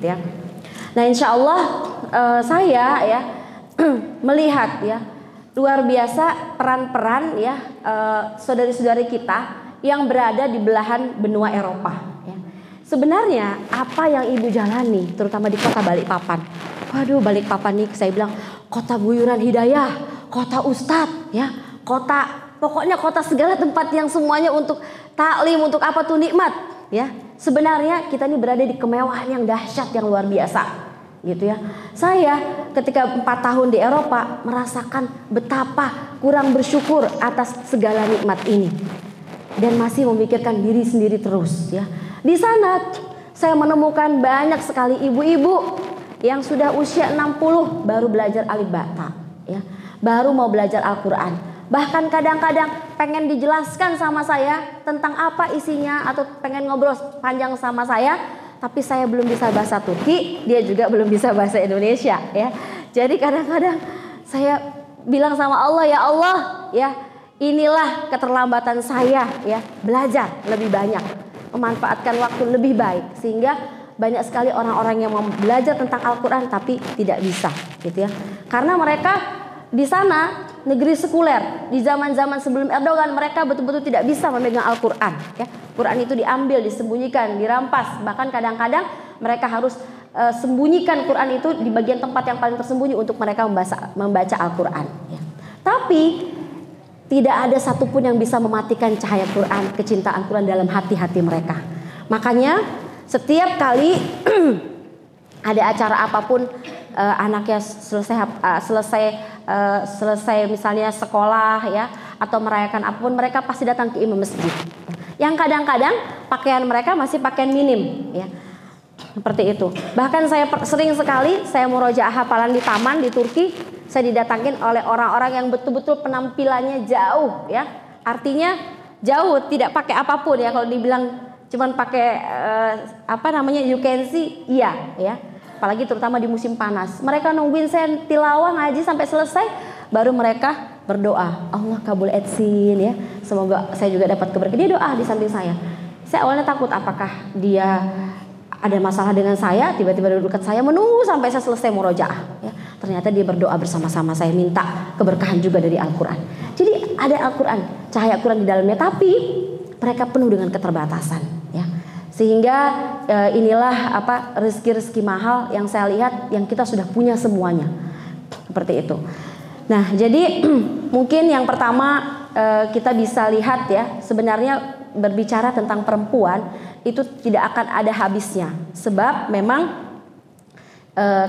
gitu ya. Nah, insya Allah saya ya melihat ya luar biasa peran-peran ya saudari-saudari kita yang berada di belahan benua Eropa. Ya. Sebenarnya apa yang ibu jalani, terutama di kota Balikpapan. Waduh, Balikpapan nih saya bilang kota guyuran hidayah, kota ustadz, ya, pokoknya kota segala tempat yang semuanya untuk taklim, untuk apa tuh nikmat. Ya, sebenarnya kita ini berada di kemewahan yang dahsyat, yang luar biasa, gitu ya. Saya ketika 4 tahun di Eropa merasakan betapa kurang bersyukur atas segala nikmat ini. Dan masih memikirkan diri sendiri terus ya. Di sana saya menemukan banyak sekali ibu-ibu yang sudah usia 60 baru belajar alif bata ya. Baru mau belajar Al-Qur'an. Bahkan kadang-kadang pengen dijelaskan sama saya tentang apa isinya atau pengen ngobrol panjang sama saya, tapi saya belum bisa bahasa Turki, dia juga belum bisa bahasa Indonesia ya. Jadi kadang-kadang saya bilang sama Allah, ya Allah ya, inilah keterlambatan saya ya, belajar lebih banyak, memanfaatkan waktu lebih baik, sehingga banyak sekali orang-orang yang mau belajar tentang Al-Quran tapi tidak bisa gitu ya. Karena mereka di sana negeri sekuler, di zaman-zaman sebelum Erdogan mereka betul-betul tidak bisa memegang Al-Quran ya. Quran itu diambil, disembunyikan, dirampas, bahkan kadang-kadang mereka harus sembunyikan Quran itu di bagian tempat yang paling tersembunyi untuk mereka membaca Al-Quran ya. Tapi tidak ada satupun yang bisa mematikan cahaya Quran, kecintaan Quran dalam hati-hati mereka. Makanya setiap kali ada acara apapun, anaknya selesai misalnya sekolah ya, atau merayakan apapun, mereka pasti datang ke imam masjid. Yang kadang-kadang pakaian mereka masih pakaian minim ya. Seperti itu. Bahkan saya sering sekali saya murojaah hafalan di taman di Turki, saya didatangin oleh orang-orang yang betul-betul penampilannya jauh ya. Artinya jauh, tidak pakai apapun ya. Kalau dibilang cuman pakai you can see, iya ya. Apalagi terutama di musim panas. Mereka nungguin saya tilawah ngaji sampai selesai, baru mereka berdoa, Allah kabul etsin ya. Semoga saya juga dapat keberkahan. Dia doa di samping saya. Saya awalnya takut apakah dia ada masalah dengan saya, tiba-tiba duduk dekat saya, menunggu sampai saya selesai murojaah ya. Ternyata dia berdoa bersama-sama saya, minta keberkahan juga dari Al-Quran. Jadi ada Al-Quran, cahaya Al-Quran di dalamnya, tapi mereka penuh dengan keterbatasan ya. Sehingga inilah rezeki-rezeki mahal yang saya lihat yang kita sudah punya semuanya. Seperti itu. Nah, jadi mungkin yang pertama kita bisa lihat ya, sebenarnya berbicara tentang perempuan itu tidak akan ada habisnya. Sebab memang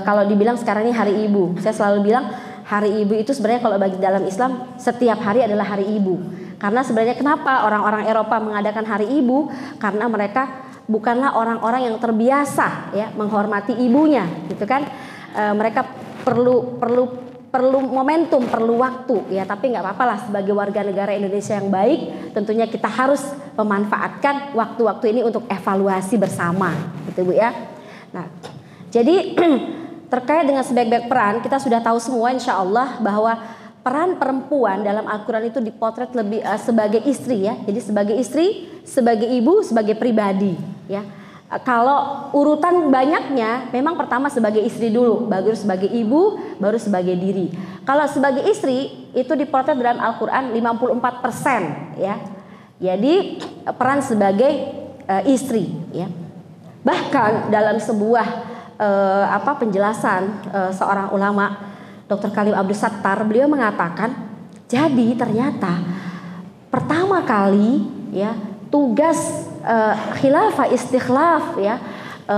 kalau dibilang sekarang ini hari ibu, saya selalu bilang hari ibu itu sebenarnya kalau bagi dalam Islam setiap hari adalah hari ibu. Karena sebenarnya kenapa orang-orang Eropa mengadakan hari ibu? Karena mereka bukanlah orang-orang yang terbiasa ya menghormati ibunya, gitu kan? Mereka perlu momentum, perlu waktu ya, tapi nggak apa-apa lah, sebagai warga negara Indonesia yang baik tentunya kita harus memanfaatkan waktu-waktu ini untuk evaluasi bersama gitu Bu ya. Nah, jadi terkait dengan sebaik-baik peran, kita sudah tahu semua insya Allah bahwa peran perempuan dalam Al-Quran itu dipotret lebih sebagai istri ya. Jadi sebagai istri, sebagai ibu, sebagai pribadi ya. Kalau urutan banyaknya memang pertama sebagai istri dulu, baru sebagai ibu, baru sebagai diri. Kalau sebagai istri itu dipotret dalam Al-Quran 54% ya. Jadi peran sebagai istri ya. Bahkan dalam sebuah penjelasan seorang ulama, Dr. Kalim Abdul Sattar, beliau mengatakan, jadi ternyata pertama kali ya tugas khilafah istikhlaf ya,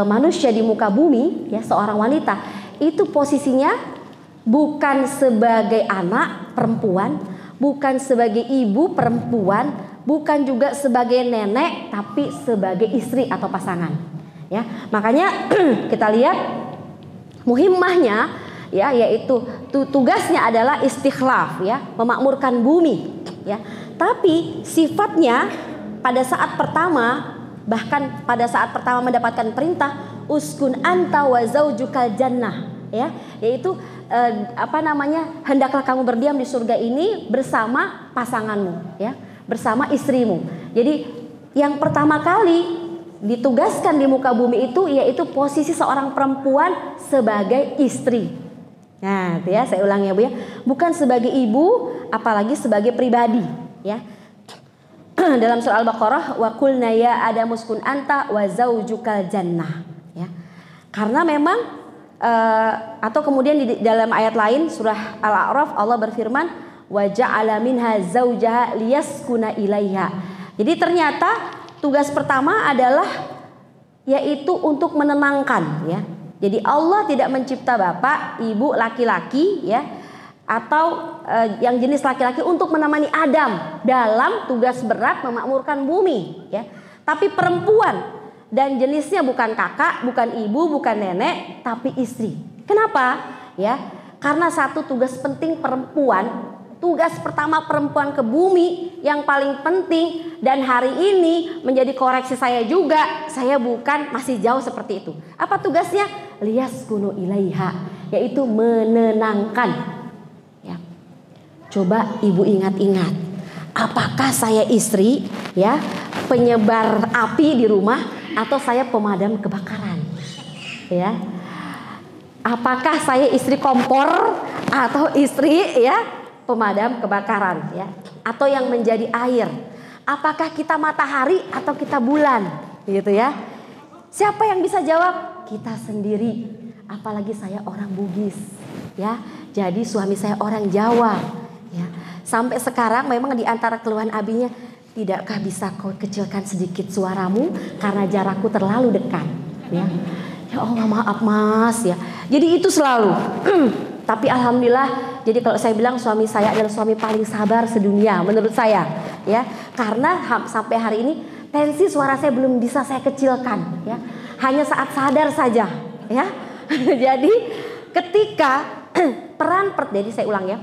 manusia di muka bumi ya, seorang wanita itu posisinya bukan sebagai anak perempuan, bukan sebagai ibu perempuan, bukan juga sebagai nenek, tapi sebagai istri atau pasangan ya. Makanya kita lihat muhimmahnya ya, yaitu tugasnya adalah istikhlaf ya, memakmurkan bumi ya. Tapi sifatnya pada saat pertama, bahkan pada saat pertama mendapatkan perintah uskun anta wa zaujukal jannah ya, yaitu hendaklah kamu berdiam di surga ini bersama pasanganmu ya, bersama istrimu. Jadi yang pertama kali ditugaskan di muka bumi itu yaitu posisi seorang perempuan sebagai istri. Nah, itu ya, saya ulang ya Bu ya. Bukan sebagai ibu, apalagi sebagai pribadi, ya. Dalam surah Al-Baqarah, wa qulna ya Adamu uskun anta wa zaujukal jannah, ya. Karena memang atau kemudian di dalam ayat lain surah Al-A'raf Allah berfirman wa ja'ala minha zaujaha liyaskuna ilaiha. Jadi ternyata tugas pertama adalah yaitu untuk menenangkan, ya. Jadi Allah tidak mencipta bapak, ibu laki-laki, ya, atau yang jenis laki-laki untuk menemani Adam dalam tugas berat memakmurkan bumi, ya. Tapi perempuan dan jenisnya bukan kakak, bukan ibu, bukan nenek, tapi istri. Kenapa? Ya, karena satu tugas penting perempuan. Tugas pertama perempuan ke bumi yang paling penting, dan hari ini menjadi koreksi saya juga, saya bukan masih jauh seperti itu. Apa tugasnya? Liyaskunu ilaiha, yaitu menenangkan. Ya. Coba ibu ingat-ingat, apakah saya istri, ya, penyebar api di rumah atau saya pemadam kebakaran? Ya. Apakah saya istri kompor atau istri, ya, pemadam kebakaran, ya, atau yang menjadi air? Apakah kita matahari atau kita bulan, gitu ya? Siapa yang bisa jawab? Kita sendiri. Apalagi saya orang Bugis, ya. Jadi suami saya orang Jawa, ya. Sampai sekarang memang di antara keluhan abinya, tidakkah bisa kau kecilkan sedikit suaramu karena jarakku terlalu dekat, ya. Ya Allah, maaf Mas, ya. Jadi itu selalu. Tapi alhamdulillah, jadi kalau saya bilang suami saya adalah suami paling sabar sedunia menurut saya, ya. Karena sampai hari ini tensi suara saya belum bisa saya kecilkan, ya. Hanya saat sadar saja, ya. Jadi ketika jadi saya ulang ya.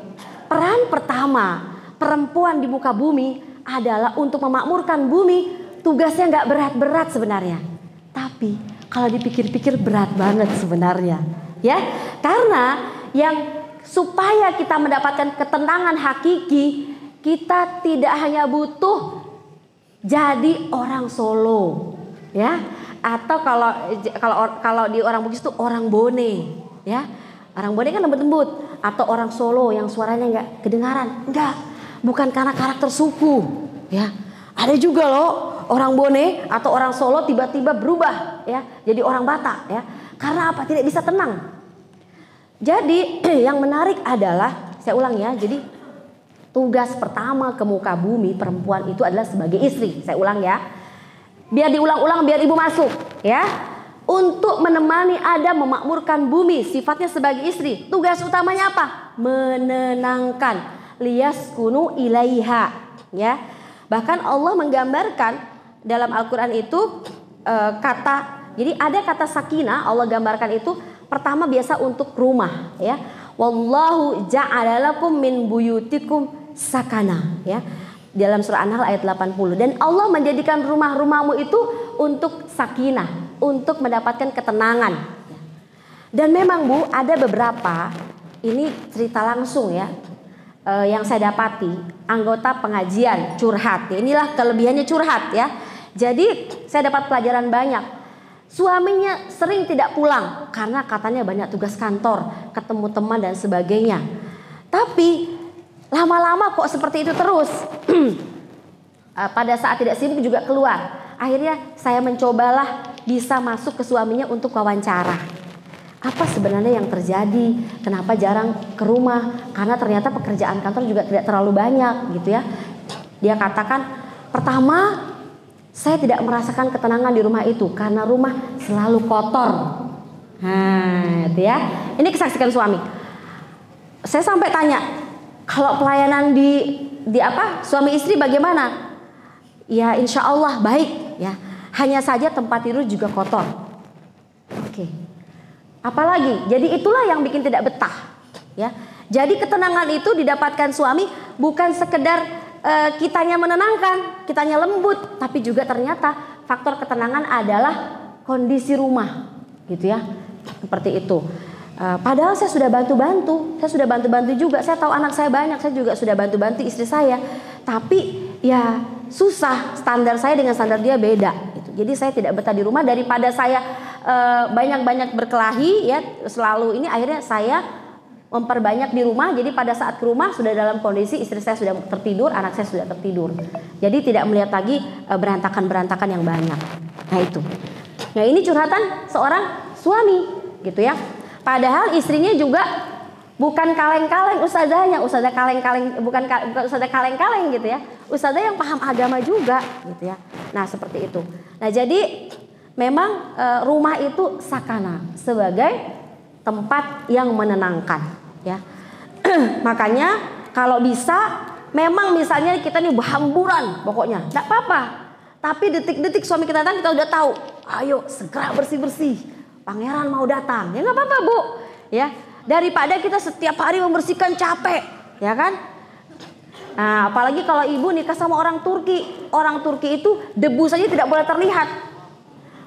Peran pertama perempuan di muka bumi adalah untuk memakmurkan bumi. Tugasnya nggak berat-berat sebenarnya. Tapi kalau dipikir-pikir berat banget sebenarnya, ya. Karena yang supaya kita mendapatkan ketenangan hakiki, kita tidak hanya butuh jadi orang Solo, ya, atau kalau di orang Bugis itu orang Bone, ya. Orang Bone kan lembut-lembut, atau orang Solo yang suaranya nggak kedengaran. Enggak, bukan karena karakter suku, ya. Ada juga loh orang Bone atau orang Solo tiba-tiba berubah, ya, jadi orang Batak, ya. Karena apa? Tidak bisa tenang. Jadi yang menarik adalah, saya ulang ya, jadi tugas pertama ke muka bumi perempuan itu adalah sebagai istri. Saya ulang ya, biar diulang-ulang, biar ibu masuk, ya. Untuk menemani Adam memakmurkan bumi, sifatnya sebagai istri. Tugas utamanya apa? Menenangkan. Liyaskunu ilaiha, ya. Bahkan Allah menggambarkan dalam Al-Quran itu jadi ada kata sakinah, Allah gambarkan itu pertama biasa untuk rumah, ya. Wallahu ja'ala lakum min buyutikum sakana, ya. Dalam surah An-Nahl ayat 80. Dan Allah menjadikan rumah-rumahmu itu untuk sakinah, untuk mendapatkan ketenangan. Dan memang Bu, ada beberapa, ini cerita langsung ya, yang saya dapati anggota pengajian curhat. Inilah kelebihannya curhat, ya. Jadi saya dapat pelajaran banyak. Suaminya sering tidak pulang karena katanya banyak tugas kantor, ketemu teman dan sebagainya. Tapi lama-lama kok seperti itu terus. Pada saat tidak sibuk juga keluar. Akhirnya saya mencobalah bisa masuk ke suaminya untuk wawancara. Apa sebenarnya yang terjadi? Kenapa jarang ke rumah? Karena ternyata pekerjaan kantor juga tidak terlalu banyak, gitu ya. Dia katakan, pertama, saya tidak merasakan ketenangan di rumah itu karena rumah selalu kotor. Nah, itu ya. Ini kesaksian suami. Saya sampai tanya, kalau pelayanan di suami istri bagaimana? Ya, insya Allah baik, ya. Hanya saja tempat tidur juga kotor. Oke. Apalagi? Jadi itulah yang bikin tidak betah, ya. Jadi ketenangan itu didapatkan suami bukan sekedar kitanya menenangkan, kitanya lembut, tapi juga ternyata faktor ketenangan adalah kondisi rumah, gitu ya, seperti itu. Padahal saya sudah bantu-bantu, juga. Saya tahu anak saya banyak, saya juga sudah bantu-bantu istri saya. Tapi ya susah, standar saya dengan standar dia beda. Gitu. Jadi saya tidak betah di rumah, daripada saya banyak-banyak berkelahi ya selalu ini, akhirnya saya memperbanyak di rumah. Jadi pada saat ke rumah sudah dalam kondisi istri saya sudah tertidur, anak saya sudah tertidur. Jadi tidak melihat lagi berantakan-berantakan yang banyak. Nah itu. Nah ini curhatan seorang suami gitu ya. Padahal istrinya juga bukan kaleng-kaleng ustazahnya, ustazah kaleng-kaleng, bukan ustazah kaleng-kaleng gitu ya. Ustazah yang paham agama juga gitu ya. Nah seperti itu. Nah jadi memang rumah itu sakana sebagai tempat yang menenangkan ya. Makanya kalau bisa memang misalnya kita nih berhamburan pokoknya enggak apa-apa. Tapi detik-detik suami kita datang kita udah tahu, ayo segera bersih-bersih. Pangeran mau datang. Ya enggak apa-apa, Bu. Ya. Daripada kita setiap hari membersihkan capek, ya kan? Nah, apalagi kalau ibu nikah sama orang Turki. Orang Turki itu debu saja tidak boleh terlihat.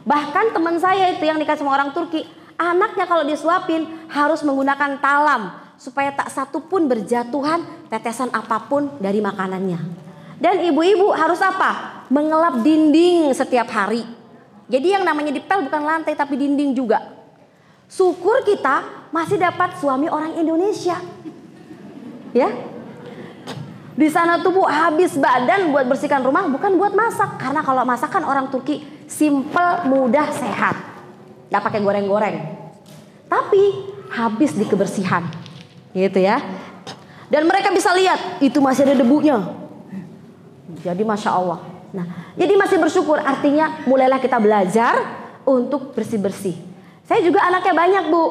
Bahkan teman saya itu yang nikah sama orang Turki, anaknya kalau disuapin harus menggunakan talam supaya tak satu pun berjatuhan tetesan apapun dari makanannya. Dan ibu-ibu harus apa? Mengelap dinding setiap hari. Jadi yang namanya dipel bukan lantai tapi dinding juga. Syukur kita masih dapat suami orang Indonesia. Ya. Di sana tuh Bu habis badan buat bersihkan rumah, bukan buat masak. Karena kalau masakan orang Turki simple, mudah, sehat. Gak pakai goreng-goreng. Tapi habis di kebersihan. Gitu ya. Dan mereka bisa lihat itu masih ada debunya. Jadi Masya Allah. Nah, jadi masih bersyukur, artinya mulailah kita belajar untuk bersih-bersih. Saya juga anaknya banyak, Bu.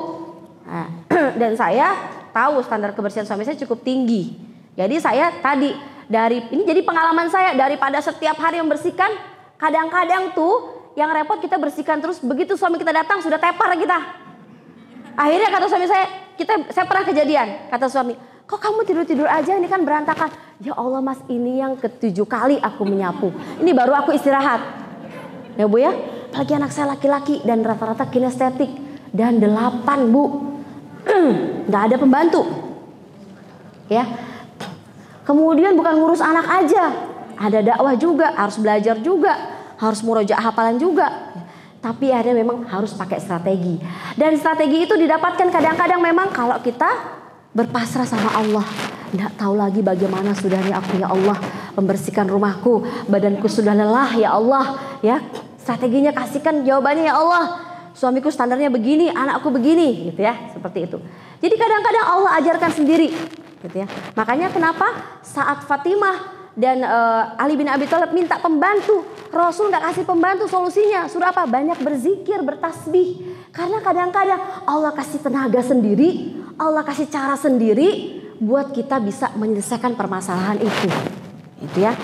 Nah, dan saya tahu standar kebersihan suami saya cukup tinggi. Jadi saya tadi ini jadi pengalaman saya, daripada setiap hari membersihkan, kadang-kadang tuh yang repot kita bersihkan terus, begitu suami kita datang sudah tepar kita. Akhirnya kata suami saya pernah kejadian, kata suami, kok kamu tidur-tidur aja, ini kan berantakan. Ya Allah Mas, ini yang ke-7 kali aku menyapu. Ini baru aku istirahat. Ya Bu ya. Apalagi anak saya laki-laki dan rata-rata kinestetik. Dan 8 Bu. Gak ada pembantu. Ya. Kemudian bukan ngurus anak aja. Ada dakwah juga, harus belajar juga. Harus murojaah hafalan juga. Tapi ada memang harus pakai strategi. Dan strategi itu didapatkan kadang-kadang memang kalau kita berpasrah sama Allah. Tidak tahu lagi bagaimana sudahnya aku ya Allah membersihkan rumahku, badanku sudah lelah ya Allah, ya strateginya kasihkan jawabannya ya Allah. Suamiku standarnya begini, anakku begini, gitu ya, seperti itu. Jadi kadang-kadang Allah ajarkan sendiri, gitu ya. Makanya kenapa saat Fatimah dan Ali bin Abi Thalib minta pembantu, Rasul nggak kasih pembantu, solusinya suruh apa? Banyak berzikir, bertasbih. Karena kadang-kadang Allah kasih tenaga sendiri, Allah kasih cara sendiri buat kita bisa menyelesaikan permasalahan itu. Itu ya.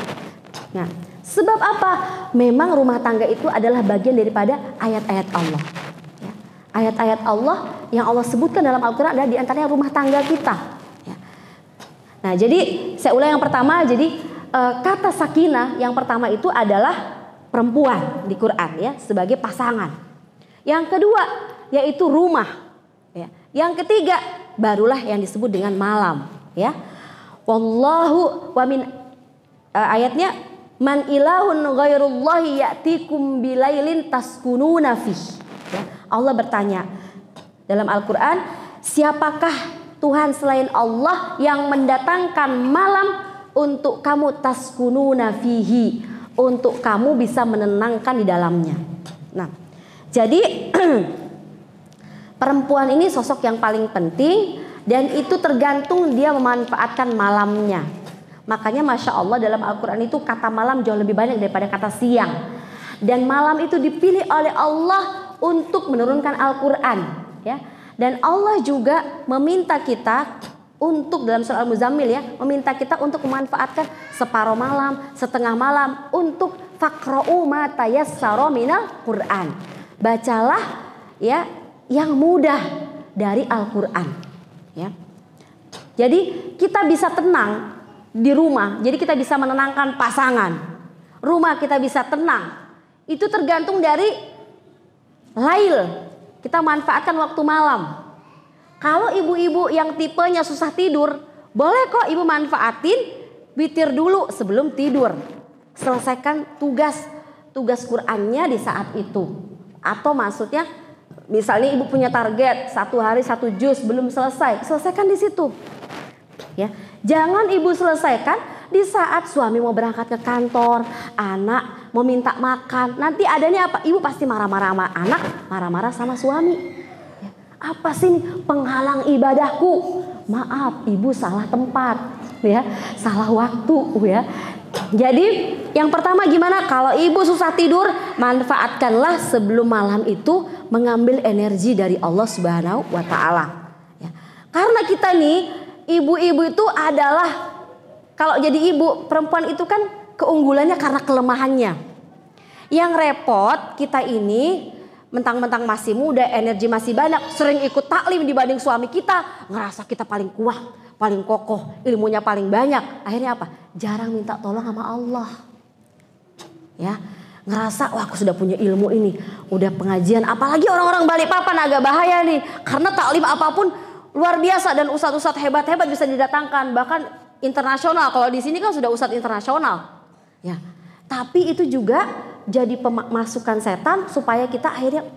Nah, sebab apa? Memang rumah tangga itu adalah bagian daripada ayat-ayat Allah. Ya. Ayat-ayat Allah yang Allah sebutkan dalam Al-Quran adalah diantaranya rumah tangga kita. Ya. Nah, jadi saya ulang yang pertama. Jadi kata sakinah yang pertama itu adalah perempuan di Quran ya sebagai pasangan. Yang kedua yaitu rumah. Ya. Yang ketiga barulah yang disebut dengan malam ya. Wallahu wa min ayatnya man ilahun ghairullahi ya'tikum bilailin taskununa fih. Ya. Allah bertanya dalam Al-Qur'an, siapakah Tuhan selain Allah yang mendatangkan malam untuk kamu taskununa fihi, untuk kamu bisa menenangkan di dalamnya. Nah, jadi perempuan ini sosok yang paling penting dan itu tergantung dia memanfaatkan malamnya. Makanya Masya Allah dalam Al-Quran itu kata malam jauh lebih banyak daripada kata siang. Dan malam itu dipilih oleh Allah untuk menurunkan Al-Quran. Ya. Dan Allah juga meminta kita untuk dalam surah Al-Muzammil ya, meminta kita untuk memanfaatkan separuh malam, setengah malam untuk faqra'u ma tayassara minal Quran. Bacalah ya yang mudah dari Al-Quran ya. Jadi kita bisa tenang di rumah. Jadi kita bisa menenangkan pasangan. Rumah kita bisa tenang. Itu tergantung dari lail. Kita manfaatkan waktu malam. Kalau ibu-ibu yang tipenya susah tidur, boleh kok ibu manfaatin witir dulu sebelum tidur. Selesaikan tugas tugas Qur'annya di saat itu. Atau maksudnya misalnya ibu punya target 1 hari 1 juz belum selesai, selesaikan di situ. Ya, jangan ibu selesaikan di saat suami mau berangkat ke kantor, anak mau minta makan. Nanti adanya apa? Ibu pasti marah-marah sama anak, marah-marah sama suami. Ya, apa sih ini penghalang ibadahku? Maaf, ibu salah tempat, ya, salah waktu, ya. Jadi yang pertama gimana? Kalau ibu susah tidur, manfaatkanlah sebelum malam itu mengambil energi dari Allah Subhanahu wa Ta'ala. Ya. Karena kita nih, ibu-ibu itu adalah, kalau jadi ibu perempuan itu kan keunggulannya karena kelemahannya. Yang repot kita ini mentang-mentang masih muda, energi masih banyak, sering ikut taklim dibanding suami kita, ngerasa kita paling kuat, paling kokoh, ilmunya paling banyak. Akhirnya apa? Jarang minta tolong sama Allah. Ya, ngerasa wah aku sudah punya ilmu ini, udah pengajian, apalagi orang-orang Balikpapan agak bahaya nih, karena taklim apapun luar biasa dan ustadz-ustadz hebat-hebat bisa didatangkan, bahkan internasional. Kalau di sini kan sudah ustadz internasional. Ya, tapi itu juga jadi pemasukan setan supaya kita akhirnya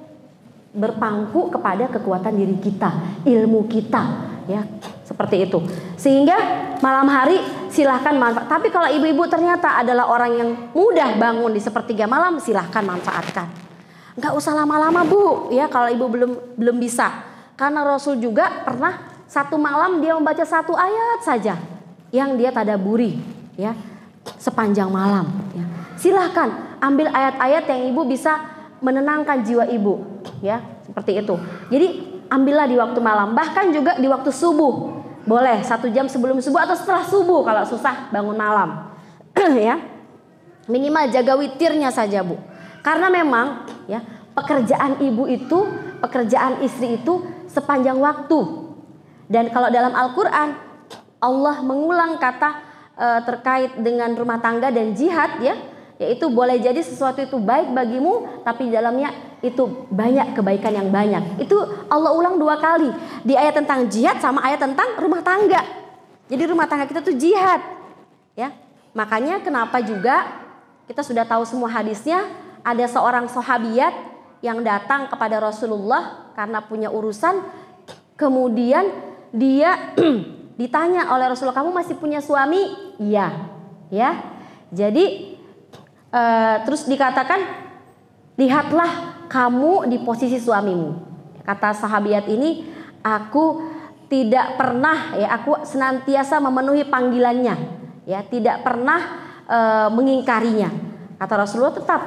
berpangku kepada kekuatan diri kita, ilmu kita, ya, seperti itu. Sehingga malam hari silahkan manfaat. Tapi kalau ibu-ibu ternyata adalah orang yang mudah bangun di sepertiga malam, silahkan manfaatkan. Nggak usah lama-lama bu, ya, kalau ibu belum bisa. Karena Rasul juga pernah 1 malam dia membaca 1 ayat saja yang dia tadaburi, ya, sepanjang malam. Ya. Silahkan ambil ayat-ayat yang ibu bisa menenangkan jiwa ibu, ya, seperti itu. Jadi ambillah di waktu malam, bahkan juga di waktu subuh, boleh 1 jam sebelum subuh atau setelah subuh kalau susah bangun malam, ya. Minimal jaga witirnya saja bu, karena memang ya pekerjaan ibu itu, pekerjaan istri itu sepanjang waktu. Dan kalau dalam Al-Quran Allah mengulang kata terkait dengan rumah tangga dan jihad, ya, yaitu boleh jadi sesuatu itu baik bagimu, tapi di dalamnya itu banyak kebaikan yang banyak. Itu Allah ulang 2 kali di ayat tentang jihad sama ayat tentang rumah tangga. Jadi rumah tangga kita tuh jihad, ya. Makanya kenapa juga kita sudah tahu semua hadisnya, ada seorang sahabiat yang datang kepada Rasulullah karena punya urusan, kemudian dia ditanya oleh Rasulullah, kamu masih punya suami? Iya, ya. Jadi terus dikatakan, lihatlah kamu di posisi suamimu. Kata sahabiat ini, aku tidak pernah, ya, aku senantiasa memenuhi panggilannya, ya, tidak pernah mengingkarinya. Kata Rasulullah, tetap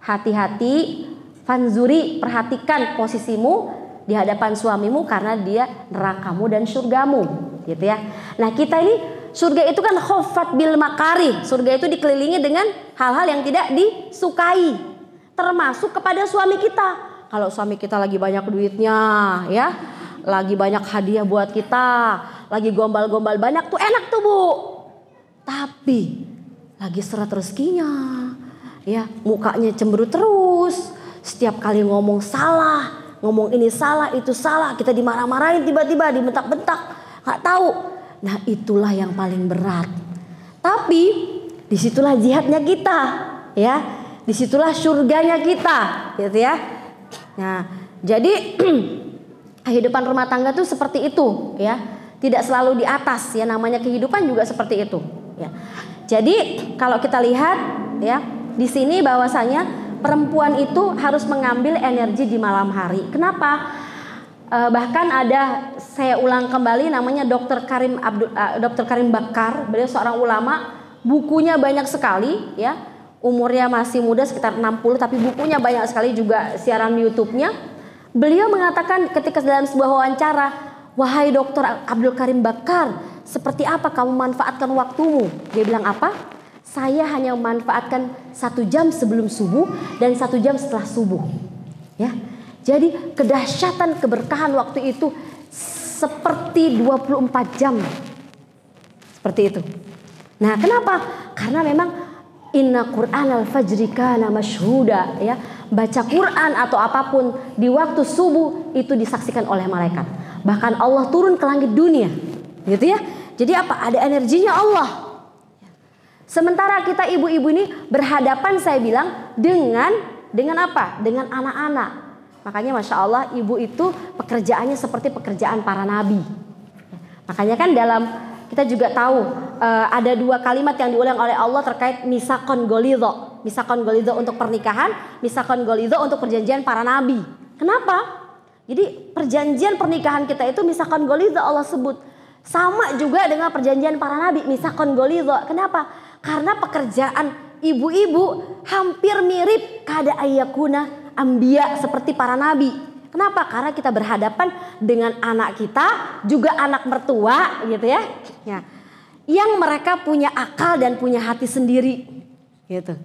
hati-hati, fanzuri, perhatikan posisimu di hadapan suamimu karena dia nerakamu dan surgamu, gitu ya. Nah kita ini surga itu kan khofat bil makari, surga itu dikelilingi dengan hal-hal yang tidak disukai, termasuk kepada suami kita. Kalau suami kita lagi banyak duitnya, ya, lagi banyak hadiah buat kita, lagi gombal-gombal banyak tuh enak tuh bu. Tapi lagi seret rezekinya, ya, mukanya cemberut terus, setiap kali ngomong salah, ngomong ini salah, itu salah, kita dimarah-marahin, tiba-tiba dibentak-bentak, nggak tahu. Nah itulah yang paling berat. Tapi disitulah jihadnya kita, ya, disitulah surganya kita, gitu ya. Nah jadi kehidupan rumah tangga tuh seperti itu, ya, tidak selalu di atas, ya, namanya kehidupan juga seperti itu, ya. Jadi kalau kita lihat, ya, di sini bahwasanya perempuan itu harus mengambil energi di malam hari. Kenapa? Bahkan ada, saya ulang kembali, namanya Dr. Karim Bakar. Beliau seorang ulama, bukunya banyak sekali, ya, umurnya masih muda sekitar 60, tapi bukunya banyak sekali, juga siaran YouTube-nya. Beliau mengatakan ketika dalam sebuah wawancara, wahai Dr. Abdul Karim Bakar, seperti apa kamu manfaatkan waktumu? Dia bilang apa? Saya hanya memanfaatkan 1 jam sebelum subuh dan 1 jam setelah subuh, ya. Jadi kedahsyatan keberkahan waktu itu seperti 24 jam. Seperti itu. Nah, kenapa? Karena memang inna Qur'anal fajri kana masyhuda, ya. Baca Quran atau apapun di waktu subuh itu disaksikan oleh malaikat. Bahkan Allah turun ke langit dunia, gitu ya. Jadi apa? Ada energinya Allah. Sementara kita ibu-ibu ini berhadapan, saya bilang, dengan apa? Dengan anak-anak. Makanya Masya Allah, ibu itu pekerjaannya seperti pekerjaan para nabi. Makanya kan kita juga tahu ada 2 kalimat yang diulang oleh Allah terkait misakon golidho. Misakon golidho untuk pernikahan, misakon golidho untuk perjanjian para nabi. Kenapa? Jadi perjanjian pernikahan kita itu misakon golidho Allah sebut. Sama juga dengan perjanjian para nabi, misakon golidho. Kenapa? Karena pekerjaan ibu-ibu hampir mirip kada ayyakuna ambiya seperti para nabi. Kenapa? Karena kita berhadapan dengan anak kita, juga anak mertua gitu ya. Yang mereka punya akal dan punya hati sendiri gitu.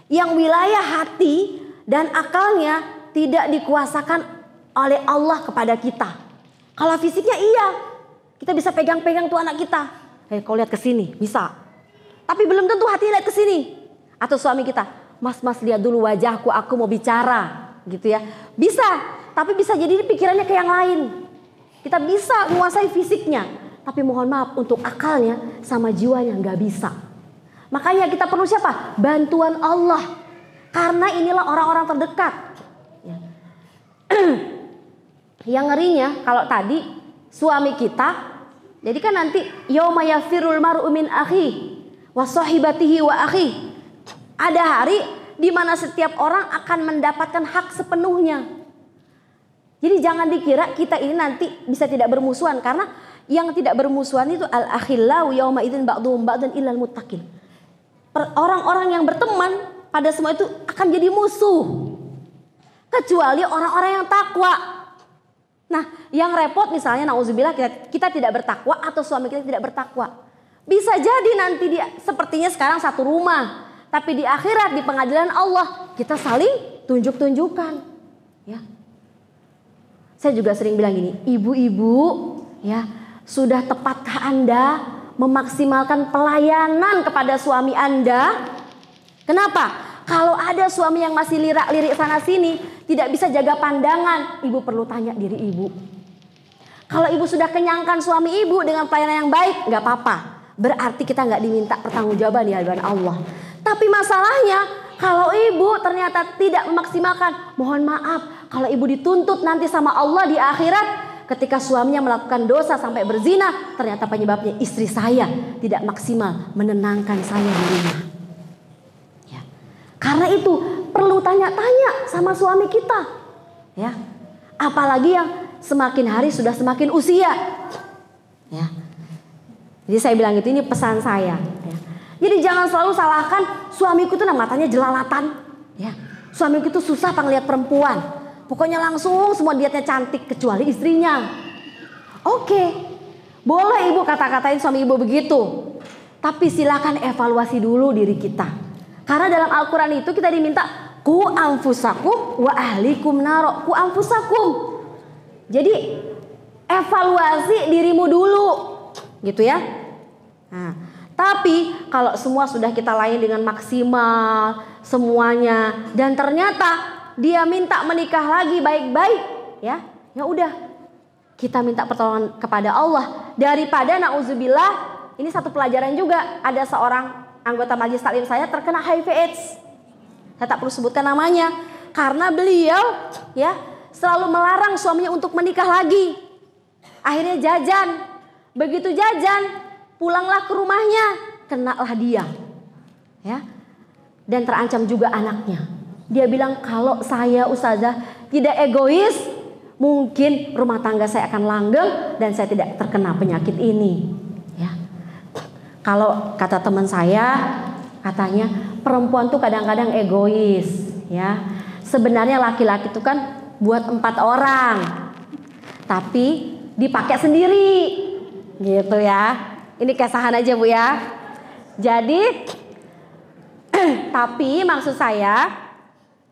Yang wilayah hati dan akalnya tidak dikuasakan oleh Allah kepada kita. Kalau fisiknya iya, kita bisa pegang-pegang tuh anak kita. Kau lihat ke sini, bisa. Tapi belum tentu hati lihat ke sini. Atau suami kita, mas lihat dulu wajahku, aku mau bicara, gitu ya. Bisa, tapi bisa jadi pikirannya ke yang lain. Kita bisa menguasai fisiknya, tapi mohon maaf untuk akalnya sama jiwanya nggak bisa. Makanya kita perlu siapa? Bantuan Allah. Karena inilah orang-orang terdekat. Yang ngerinya kalau tadi suami kita, jadi kan nanti yauma yafirul mar'u min akhi wa sahibatihi wa akhi. Ada hari di mana setiap orang akan mendapatkan hak sepenuhnya. Jadi jangan dikira kita ini nanti bisa tidak bermusuhan, karena yang tidak bermusuhan itu al-akhillau yauma idzin ba'dhum ba'dan illal muttaqin. Orang-orang yang berteman pada semua itu akan jadi musuh kecuali orang-orang yang takwa. Nah, yang repot misalnya nauzubillah kita tidak bertakwa atau suami kita tidak bertakwa. Bisa jadi nanti dia sepertinya sekarang satu rumah, tapi di akhirat di pengadilan Allah kita saling tunjuk-tunjukkan. Ya. Saya juga sering bilang gini, ibu-ibu ya, sudah tepatkah Anda memaksimalkan pelayanan kepada suami Anda? Kenapa? Kalau ada suami yang masih lirak-lirik sana sini, tidak bisa jaga pandangan, ibu perlu tanya diri ibu. Kalau ibu sudah kenyangkan suami ibu dengan pelayanan yang baik, nggak apa-apa. Berarti kita nggak diminta pertanggungjawaban di hadapan Allah. Tapi masalahnya, kalau ibu ternyata tidak memaksimalkan, mohon maaf, kalau ibu dituntut nanti sama Allah di akhirat, ketika suaminya melakukan dosa sampai berzina, ternyata penyebabnya istri saya tidak maksimal menenangkan saya di rumah. Ya. Karena itu perlu tanya-tanya sama suami kita. Ya. Apalagi yang semakin hari sudah semakin usia. Ya. Jadi saya bilang itu, ini pesan saya. Ya. Jadi jangan selalu salahkan suamiku itu matanya jelalatan. Ya. Suamiku itu susah ngelihat perempuan. Pokoknya langsung semua dietnya cantik kecuali istrinya. Oke, boleh ibu kata-katain suami ibu begitu. Tapi silakan evaluasi dulu diri kita. Karena dalam Al-Quran itu kita diminta ku anfusakum wa ahlikum naro. Ku anfusakum. Jadi evaluasi dirimu dulu. Gitu ya. Nah, tapi kalau semua sudah kita layani dengan maksimal semuanya, dan ternyata dia minta menikah lagi baik-baik, ya udah kita minta pertolongan kepada Allah daripada nauzubillah. Ini satu pelajaran juga, ada seorang anggota majelis taklim saya terkena HIV/AIDS. Saya tak perlu sebutkan namanya karena beliau ya selalu melarang suaminya untuk menikah lagi. Akhirnya jajan, begitu jajan pulanglah ke rumahnya, kenalah dia, ya, dan terancam juga anaknya. Dia bilang kalau saya ustazah tidak egois, mungkin rumah tangga saya akan langgeng dan saya tidak terkena penyakit ini. Ya. Kalau kata teman saya, katanya perempuan tuh kadang-kadang egois. Ya. Sebenarnya laki-laki itu kan buat 4 orang, tapi dipakai sendiri, gitu ya. Ini kesahan aja Bu ya. Jadi, tapi maksud saya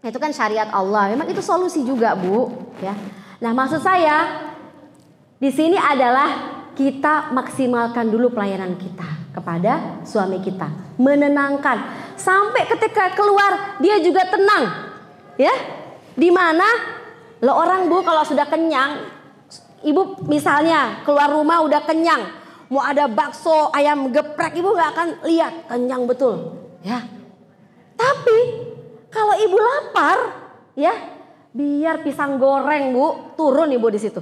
itu kan syariat Allah. Memang itu solusi juga Bu. Ya. Nah maksud saya di sini adalah kita maksimalkan dulu pelayanan kita kepada suami kita, menenangkan sampai ketika keluar dia juga tenang. Ya, dimana lo orang Bu kalau sudah kenyang, ibu misalnya keluar rumah udah kenyang. Mau ada bakso, ayam geprek, ibu nggak akan lihat, kenyang betul, ya. Tapi kalau ibu lapar, ya, biar pisang goreng bu, turun ibu di situ.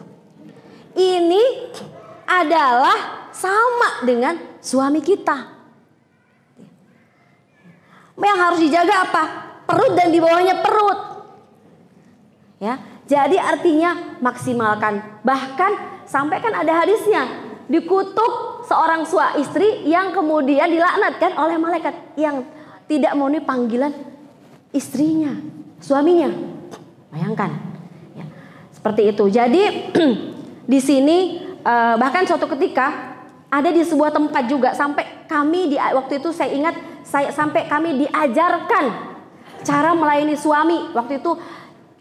Ini adalah sama dengan suami kita. Yang harus dijaga apa? Perut dan di bawahnya perut. Ya, jadi artinya maksimalkan. Bahkan sampai kan ada hadisnya. Dikutuk seorang suami istri yang kemudian dilaknatkan oleh malaikat yang tidak memenuhi panggilan istrinya, suaminya. Bayangkan, ya, seperti itu. Jadi di sini bahkan suatu ketika ada di sebuah tempat juga sampai kami waktu itu saya ingat sampai kami diajarkan cara melayani suami. Waktu itu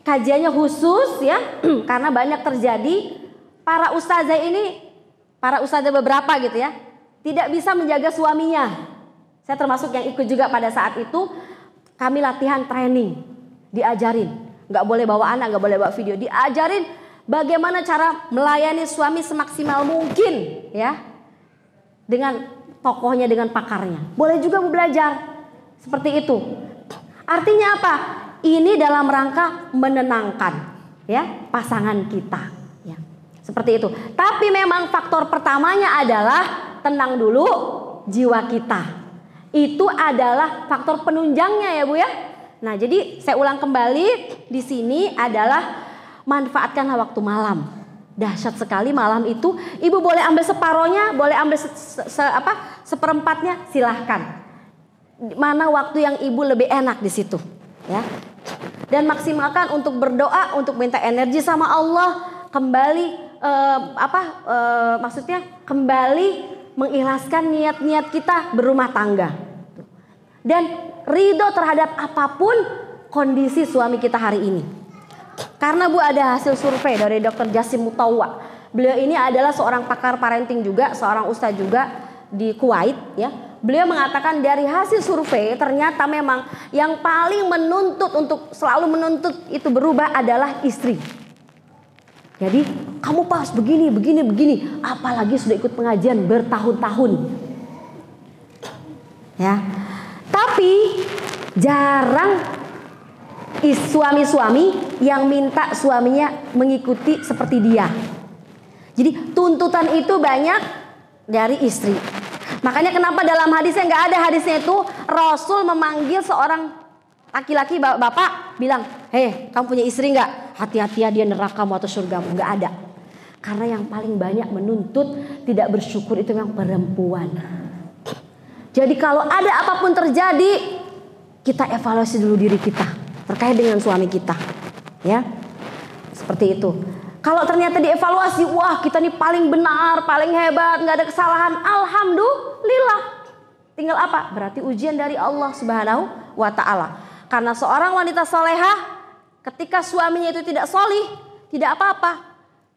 kajiannya khusus ya karena banyak terjadi para ustazah beberapa gitu ya tidak bisa menjaga suaminya. Saya termasuk yang ikut juga pada saat itu. Kami latihan training, diajarin nggak boleh bawa anak, nggak boleh bawa video, diajarin bagaimana cara melayani suami semaksimal mungkin ya dengan tokohnya, dengan pakarnya. Boleh juga belajar seperti itu. Artinya apa? Ini dalam rangka menenangkan ya pasangan kita. Seperti itu. Tapi memang faktor pertamanya adalah tenang dulu jiwa kita. Itu adalah faktor penunjangnya ya Bu ya. Nah, jadi saya ulang kembali di sini adalah manfaatkanlah waktu malam. Dahsyat sekali malam itu. Ibu boleh ambil separohnya, boleh ambil seperempatnya, silahkan. Mana waktu yang ibu lebih enak di situ, ya. Dan maksimalkan untuk berdoa, untuk minta energi sama Allah, kembali maksudnya kembali mengikhlaskan niat-niat kita berumah tangga dan ridho terhadap apapun kondisi suami kita hari ini. Karena Bu ada hasil survei dari Dr. Jasim Mutawwa. Beliau ini adalah seorang pakar parenting juga, seorang ustaz juga di Kuwait ya. Beliau mengatakan dari hasil survei ternyata memang yang paling menuntut untuk selalu menuntut itu berubah adalah istri. Jadi kamu pas begini, apalagi sudah ikut pengajian bertahun-tahun. Ya. Tapi jarang suami-suami yang minta suaminya mengikuti seperti dia. Jadi tuntutan itu banyak dari istri. Makanya kenapa dalam hadisnya nggak ada hadisnya itu Rasul memanggil seorang laki-laki bapak bilang, hei kamu punya istri nggak? Hati-hati ya dia nerakamu atau surgamu. Nggak ada. Karena yang paling banyak menuntut tidak bersyukur itu yang perempuan. Jadi kalau ada apapun terjadi, kita evaluasi dulu diri kita terkait dengan suami kita, ya seperti itu. Kalau ternyata dievaluasi, wah kita nih paling benar, paling hebat, nggak ada kesalahan, alhamdulillah. Tinggal apa? Berarti ujian dari Allah Subhanahu wa Ta'ala. Karena seorang wanita solehah, ketika suaminya itu tidak solih, tidak apa-apa,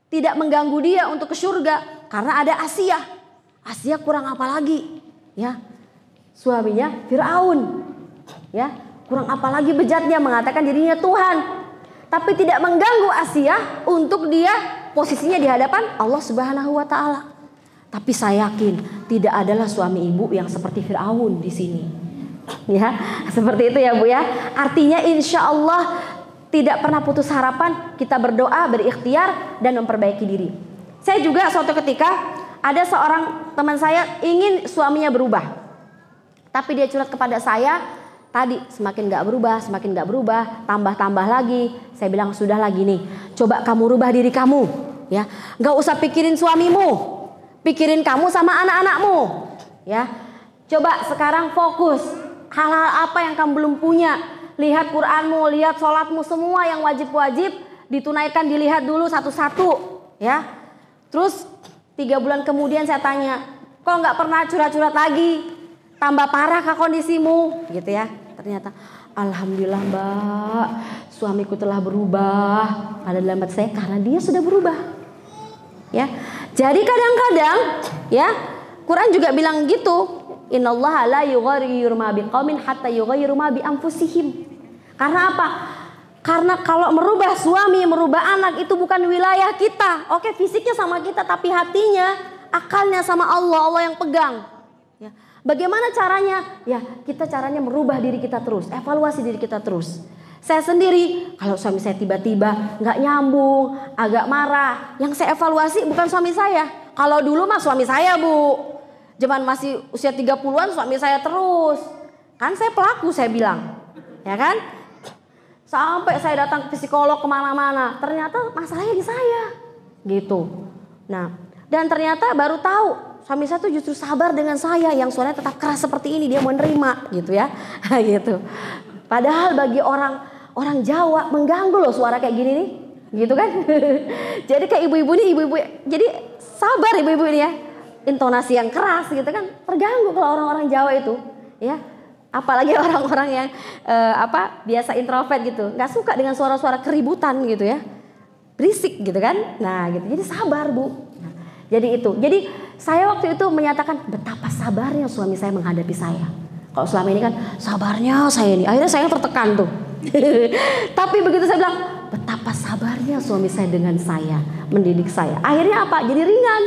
tidak mengganggu dia untuk ke surga, karena ada Asia. Asia kurang apa lagi? Ya, suaminya Firaun, ya kurang apa lagi bejatnya mengatakan dirinya Tuhan, tapi tidak mengganggu Asia untuk dia posisinya di hadapan Allah Subhanahu wa Ta'ala. Tapi saya yakin tidak adalah suami ibu yang seperti Firaun di sini. Ya, seperti itu ya Bu ya. Artinya insya Allah tidak pernah putus harapan, kita berdoa, berikhtiar dan memperbaiki diri. Saya juga suatu ketika ada seorang teman saya ingin suaminya berubah, tapi dia curhat kepada saya. Tadi semakin gak berubah, tambah lagi. Saya bilang sudah lagi nih, coba kamu rubah diri kamu, ya. Gak usah pikirin suamimu, pikirin kamu sama anak-anakmu, ya. Coba sekarang fokus hal-hal apa yang kamu belum punya. Lihat Quranmu, lihat sholatmu, semua yang wajib-wajib ditunaikan, dilihat dulu satu-satu, ya. Terus 3 bulan kemudian saya tanya, kok nggak pernah curhat-curhat lagi? Tambah parah kah kondisimu? Gitu ya. Ternyata, alhamdulillah Mbak, suamiku telah berubah. Ada dalam hati saya karena dia sudah berubah. Ya. Jadi kadang-kadang, ya, Quran juga bilang gitu. Innallaha la yughayyiru ma biqaumin hatta yughayyiru ma bi anfusihim. Karena apa? Karena kalau merubah suami, merubah anak itu bukan wilayah kita. Oke, fisiknya sama kita tapi hatinya akalnya sama Allah, Allah yang pegang. Ya. Bagaimana caranya? Ya, kita caranya merubah diri kita terus, evaluasi diri kita terus. Saya sendiri, kalau suami saya tiba-tiba nggak nyambung, agak marah, yang saya evaluasi bukan suami saya. Kalau dulu mah suami saya, Bu. Zaman masih usia 30-an suami saya terus. Kan saya pelaku, saya bilang. Ya kan? Sampai saya datang ke psikolog kemana-mana, ternyata masalahnya di saya. Gitu. Nah, dan ternyata baru tahu suami saya tuh justru sabar dengan saya yang suaranya tetap keras seperti ini, dia mau nerima gitu ya. Gitu. Padahal bagi orang Jawa mengganggu loh suara kayak gini nih. Gitu kan? Jadi kayak ibu-ibu nih, jadi sabar ibu-ibu ini ya. Intonasi yang keras gitu kan terganggu kalau orang-orang Jawa itu, ya. Apalagi orang-orang yang biasa introvert gitu, nggak suka dengan suara-suara keributan gitu ya. Berisik gitu kan. Nah, gitu. Jadi sabar, Bu. Nah, jadi itu. Jadi saya waktu itu menyatakan betapa sabarnya suami saya menghadapi saya. Kalau selama ini kan sabarnya saya ini, akhirnya saya tertekan tuh. Tapi begitu saya bilang betapa sabarnya suami saya dengan saya, mendidik saya. Akhirnya apa? Jadi ringan.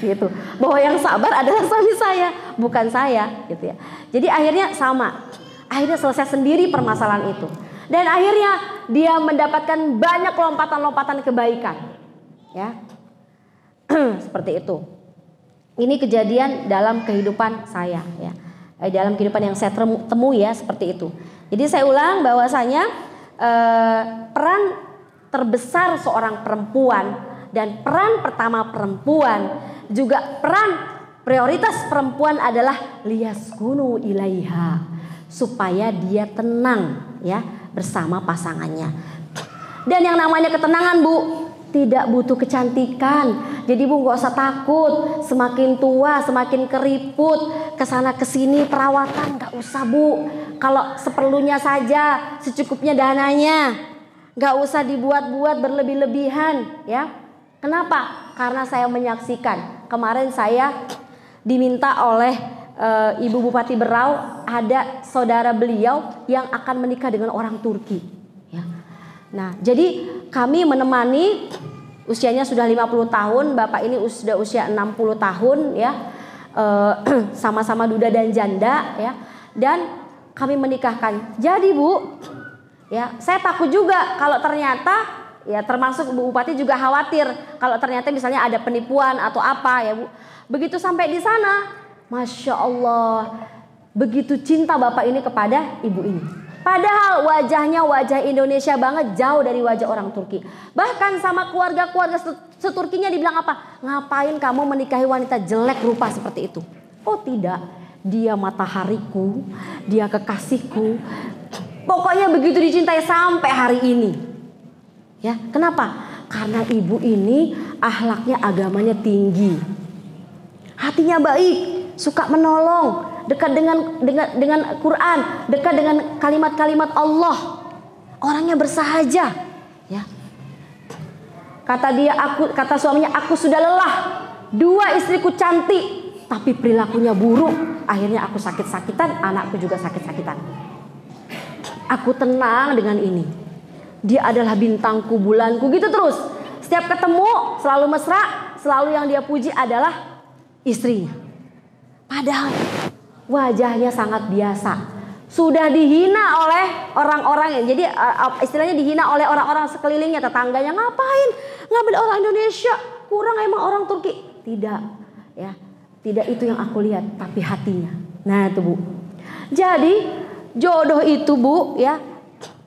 Gitu. Bahwa yang sabar adalah suami saya, bukan saya, gitu ya. Jadi akhirnya sama. Akhirnya selesai sendiri permasalahan itu. Dan akhirnya dia mendapatkan banyak lompatan-lompatan kebaikan. Ya. Seperti itu. Ini kejadian dalam kehidupan saya, ya. Dalam kehidupan yang saya temui ya, seperti itu. Jadi saya ulang bahwasanya peran terbesar seorang perempuan dan peran pertama perempuan juga peran prioritas perempuan adalah liyaskunu ilaiha, supaya dia tenang ya bersama pasangannya. Dan yang namanya ketenangan, Bu, tidak butuh kecantikan. Jadi Bu gak usah takut semakin tua semakin keriput kesana kesini perawatan, gak usah Bu. Kalau seperlunya saja, secukupnya dananya, gak usah dibuat-buat berlebih-lebihan ya. Kenapa? Karena saya menyaksikan kemarin saya diminta oleh Ibu Bupati Berau, ada saudara beliau yang akan menikah dengan orang Turki ya. Nah, jadi kami menemani, usianya sudah 50 tahun, bapak ini sudah usia 60 tahun ya. Sama-sama duda dan janda ya. Dan kami menikahkan. Jadi Bu, ya, saya takut juga kalau ternyata ya, termasuk Bu Bupati juga khawatir kalau ternyata misalnya ada penipuan atau apa ya Bu. Begitu sampai di sana, Masya Allah, begitu cinta bapak ini kepada ibu ini. Padahal wajahnya wajah Indonesia banget, jauh dari wajah orang Turki. Bahkan sama keluarga-keluarga seturkinya dibilang apa? Ngapain kamu menikahi wanita jelek rupa seperti itu? Oh tidak, dia matahariku, dia kekasihku. Pokoknya begitu dicintai sampai hari ini. Ya, kenapa? Karena ibu ini akhlaknya, agamanya tinggi. Hatinya baik, suka menolong, dekat dengan Quran, dekat dengan kalimat-kalimat Allah. Orangnya bersahaja, ya. Kata suaminya, aku sudah lelah. 2 istriku cantik, tapi perilakunya buruk. Akhirnya aku sakit-sakitan, anakku juga sakit-sakitan. Aku tenang dengan ini. Dia adalah bintangku, bulanku, gitu terus. Setiap ketemu selalu mesra, selalu yang dia puji adalah istrinya. Padahal wajahnya sangat biasa. Sudah dihina oleh orang-orang, jadi istilahnya dihina oleh orang-orang sekelilingnya, tetangganya, ngapain ngambil orang Indonesia, kurang emang orang Turki. Tidak, ya, tidak itu yang aku lihat, tapi hatinya. Nah itu Bu. Jadi jodoh itu Bu, ya,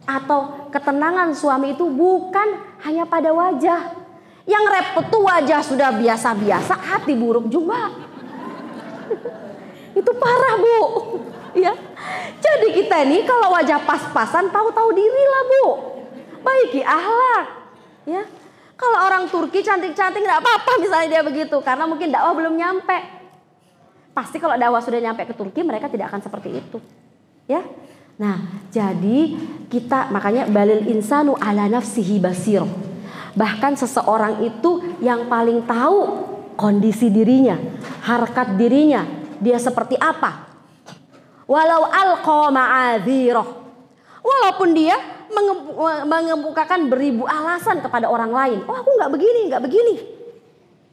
atau ketenangan suami itu bukan hanya pada wajah. Yang repot tuh wajah sudah biasa-biasa, hati buruk juga. Itu parah Bu, ya. Jadi kita ini kalau wajah pas-pasan, tahu-tahu diri lah Bu. Baiki akhlak, ya. Kalau orang Turki cantik-cantik nggak apa-apa misalnya dia begitu, karena mungkin dakwah belum nyampe. Pasti kalau dakwah sudah nyampe ke Turki, mereka tidak akan seperti itu, ya. Nah, jadi kita makanya balil insanu ala nafsihi basir. Bahkan seseorang itu yang paling tahu kondisi dirinya, harkat dirinya, dia seperti apa. Walau alqa ma'adzirah, walaupun dia mengemukakan beribu alasan kepada orang lain. Oh aku nggak begini, nggak begini.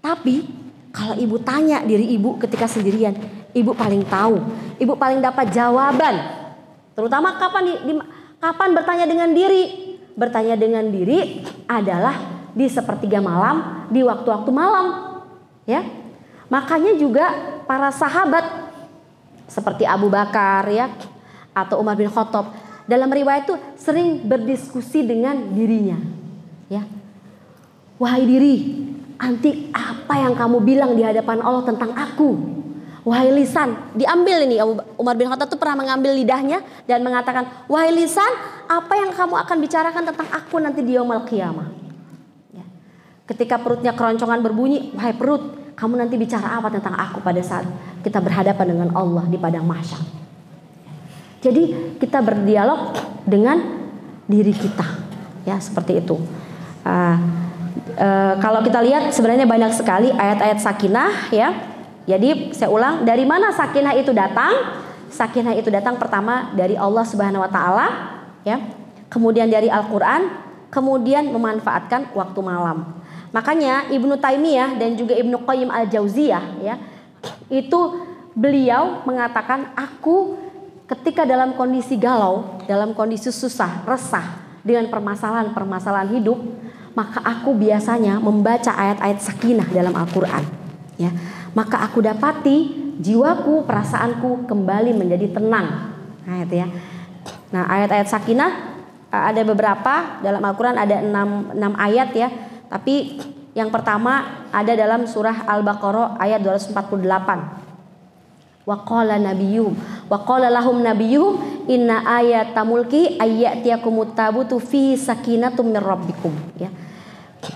Tapi Kalau ibu tanya diri ibu ketika sendirian, ibu paling tahu, ibu paling dapat jawaban. Terutama kapan bertanya dengan diri? Bertanya dengan diri adalah di sepertiga malam, di waktu-waktu malam, ya. Makanya juga para sahabat seperti Abu Bakar, ya, atau Umar bin Khattab dalam riwayat itu sering berdiskusi dengan dirinya, ya. Wahai diri, nanti apa yang kamu bilang di hadapan Allah tentang aku? Wahai lisan, diambil ini Umar bin Khattab itu pernah mengambil lidahnya dan mengatakan, wahai lisan, apa yang kamu akan bicarakan tentang aku nanti di yaumul qiyamah? Ya. Ketika perutnya keroncongan berbunyi, wahai perut, kamu nanti bicara apa tentang aku pada saat kita berhadapan dengan Allah di padang mahsyar? Jadi kita berdialog dengan diri kita, ya, seperti itu. Kalau kita lihat sebenarnya banyak sekali ayat-ayat sakinah, ya. Jadi saya ulang, dari mana sakinah itu datang? Sakinah itu datang pertama dari Allah Subhanahu wa taala, ya. Kemudian dari Al-Qur'an, kemudian memanfaatkan waktu malam. Makanya Ibnu Taimiyah dan juga Ibnu Qayyim Al-Jauziyah, ya, itu beliau mengatakan, aku ketika dalam kondisi galau, dalam kondisi susah, resah dengan permasalahan-permasalahan hidup, maka aku biasanya membaca ayat-ayat sakinah dalam Al-Quran, ya. Maka aku dapati jiwaku, perasaanku kembali menjadi tenang. Nah, itu ya. Nah, ayat-ayat sakinah ada beberapa dalam Al-Quran, ada 6 ayat, ya. Tapi yang pertama ada dalam surah Al-Baqarah ayat 248. Wa qala lahum nabiyyuhum inna ayata mulki ayyatiyakumut tabutu fi sakinatum mir rabbikum, ya.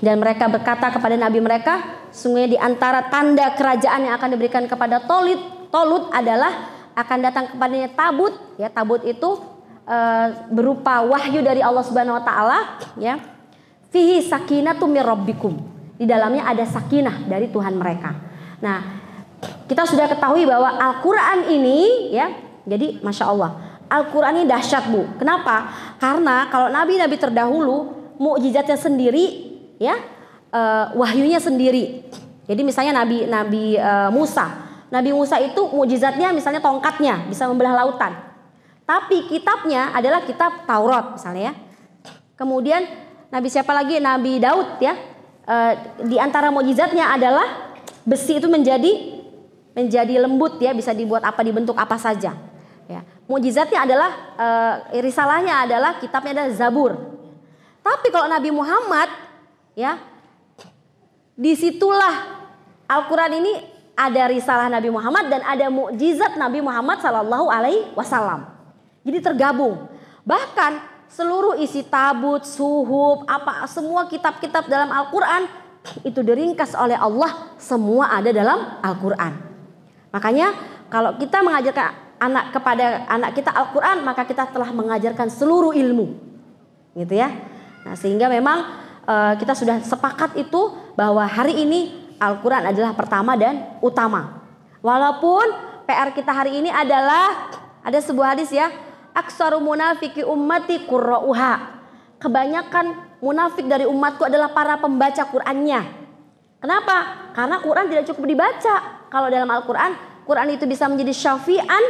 Dan mereka berkata kepada nabi mereka, sungguh di antara tanda kerajaan yang akan diberikan kepada Tolut adalah akan datang kepadanya tabut, ya. Tabut itu berupa wahyu dari Allah Subhanahu wa taala, ya. Fihi sakinatum mir rabbikum. Di dalamnya ada sakinah dari Tuhan mereka. Nah, kita sudah ketahui bahwa Al-Quran ini, ya, jadi Masya Allah, Al-Quran ini dahsyat, Bu. Kenapa? Karena kalau nabi-nabi terdahulu mukjizatnya sendiri, ya, wahyunya sendiri. Jadi misalnya Nabi Musa itu mukjizatnya misalnya tongkatnya bisa membelah lautan. Tapi kitabnya adalah kitab Taurat misalnya, ya. Kemudian Nabi siapa lagi? Nabi Daud, ya. Di antara mukjizatnya adalah besi itu menjadi lembut, ya, bisa dibuat apa, dibentuk apa saja, ya. Mukjizatnya adalah risalahnya adalah kitabnya adalah Zabur. Tapi kalau Nabi Muhammad, ya, disitulah Al-Quran ini ada risalah Nabi Muhammad dan ada mukjizat Nabi Muhammad Sallallahu Alaihi Wasallam. Jadi tergabung. Bahkan seluruh isi tabut, suhuf, apa semua kitab-kitab dalam Al-Quran itu diringkas oleh Allah, semua ada dalam Al-Quran. Makanya kalau kita mengajarkan kepada anak kita Al-Quran, maka kita telah mengajarkan seluruh ilmu, gitu, ya. Nah, sehingga memang kita sudah sepakat itu bahwa hari ini Al-Quran adalah pertama dan utama. Walaupun PR kita hari ini adalah ada sebuah hadis, ya, aksaru munafiki ummati qurra'uha. Kebanyakan munafik dari umatku adalah para pembaca Qur'annya. Kenapa? Karena Quran tidak cukup dibaca. Kalau dalam Al-Quran, Quran itu bisa menjadi syafi'an,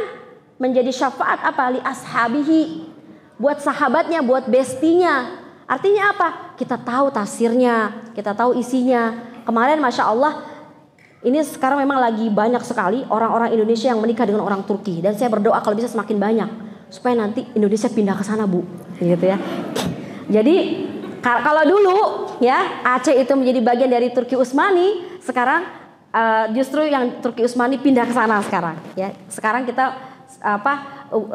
menjadi syafaat apa? Li ashabihi. Buat sahabatnya, buat bestinya. Artinya apa? Kita tahu tafsirnya, kita tahu isinya. Kemarin Masya Allah, ini sekarang memang lagi banyak sekali orang-orang Indonesia yang menikah dengan orang Turki. Dan saya berdoa kalau bisa semakin banyak, supaya nanti Indonesia pindah ke sana, Bu. Gitu, ya. Jadi kalau dulu, ya, Aceh itu menjadi bagian dari Turki Utsmani, sekarang justru yang Turki Utsmani pindah ke sana sekarang, ya. Sekarang kita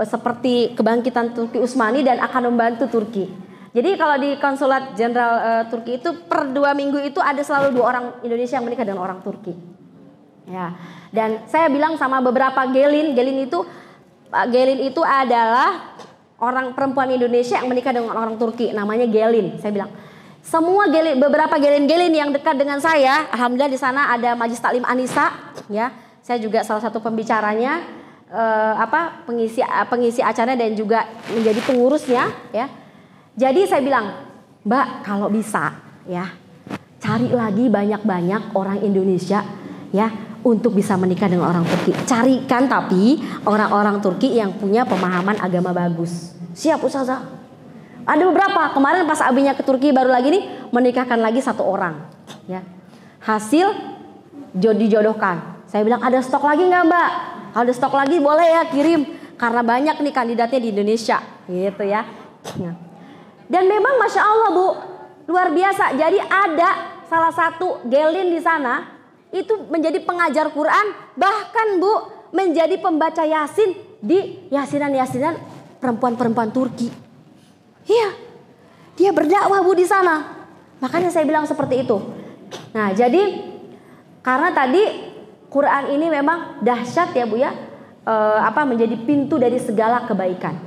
seperti kebangkitan Turki Utsmani dan akan membantu Turki. Jadi kalau di konsulat jenderal Turki itu per 2 minggu itu ada selalu 2 orang Indonesia yang menikah dengan orang Turki, ya. Dan saya bilang sama beberapa gelin itu adalah orang perempuan Indonesia yang menikah dengan orang Turki, namanya gelin. Saya bilang semua beberapa gelin-gelin yang dekat dengan saya, alhamdulillah di sana ada Majelis Taklim Anisa, ya. Saya juga salah satu pembicaranya, pengisi acaranya dan juga menjadi pengurusnya, ya. Jadi saya bilang, Mbak, kalau bisa, ya, cari lagi banyak-banyak orang Indonesia ya untuk bisa menikah dengan orang Turki. Carikan tapi orang-orang Turki yang punya pemahaman agama bagus. Siap Ustazah. Ada beberapa. Kemarin pas abinya ke Turki baru lagi nih menikahkan lagi 1 orang. Ya. Hasil dijodohkan. Saya bilang ada stok lagi nggak Mbak? Kalau ada stok lagi boleh ya kirim. Karena banyak nih kandidatnya di Indonesia. Gitu ya. Dan memang Masya Allah Bu, luar biasa. Jadi ada salah satu gelin di sana itu menjadi pengajar Quran, bahkan Bu menjadi pembaca Yasin di yasinan-yasinan perempuan-perempuan Turki. Iya, dia berdakwah Bu di sana. Makanya saya bilang seperti itu. Nah, jadi karena tadi Quran ini memang dahsyat ya Bu ya, menjadi pintu dari segala kebaikan.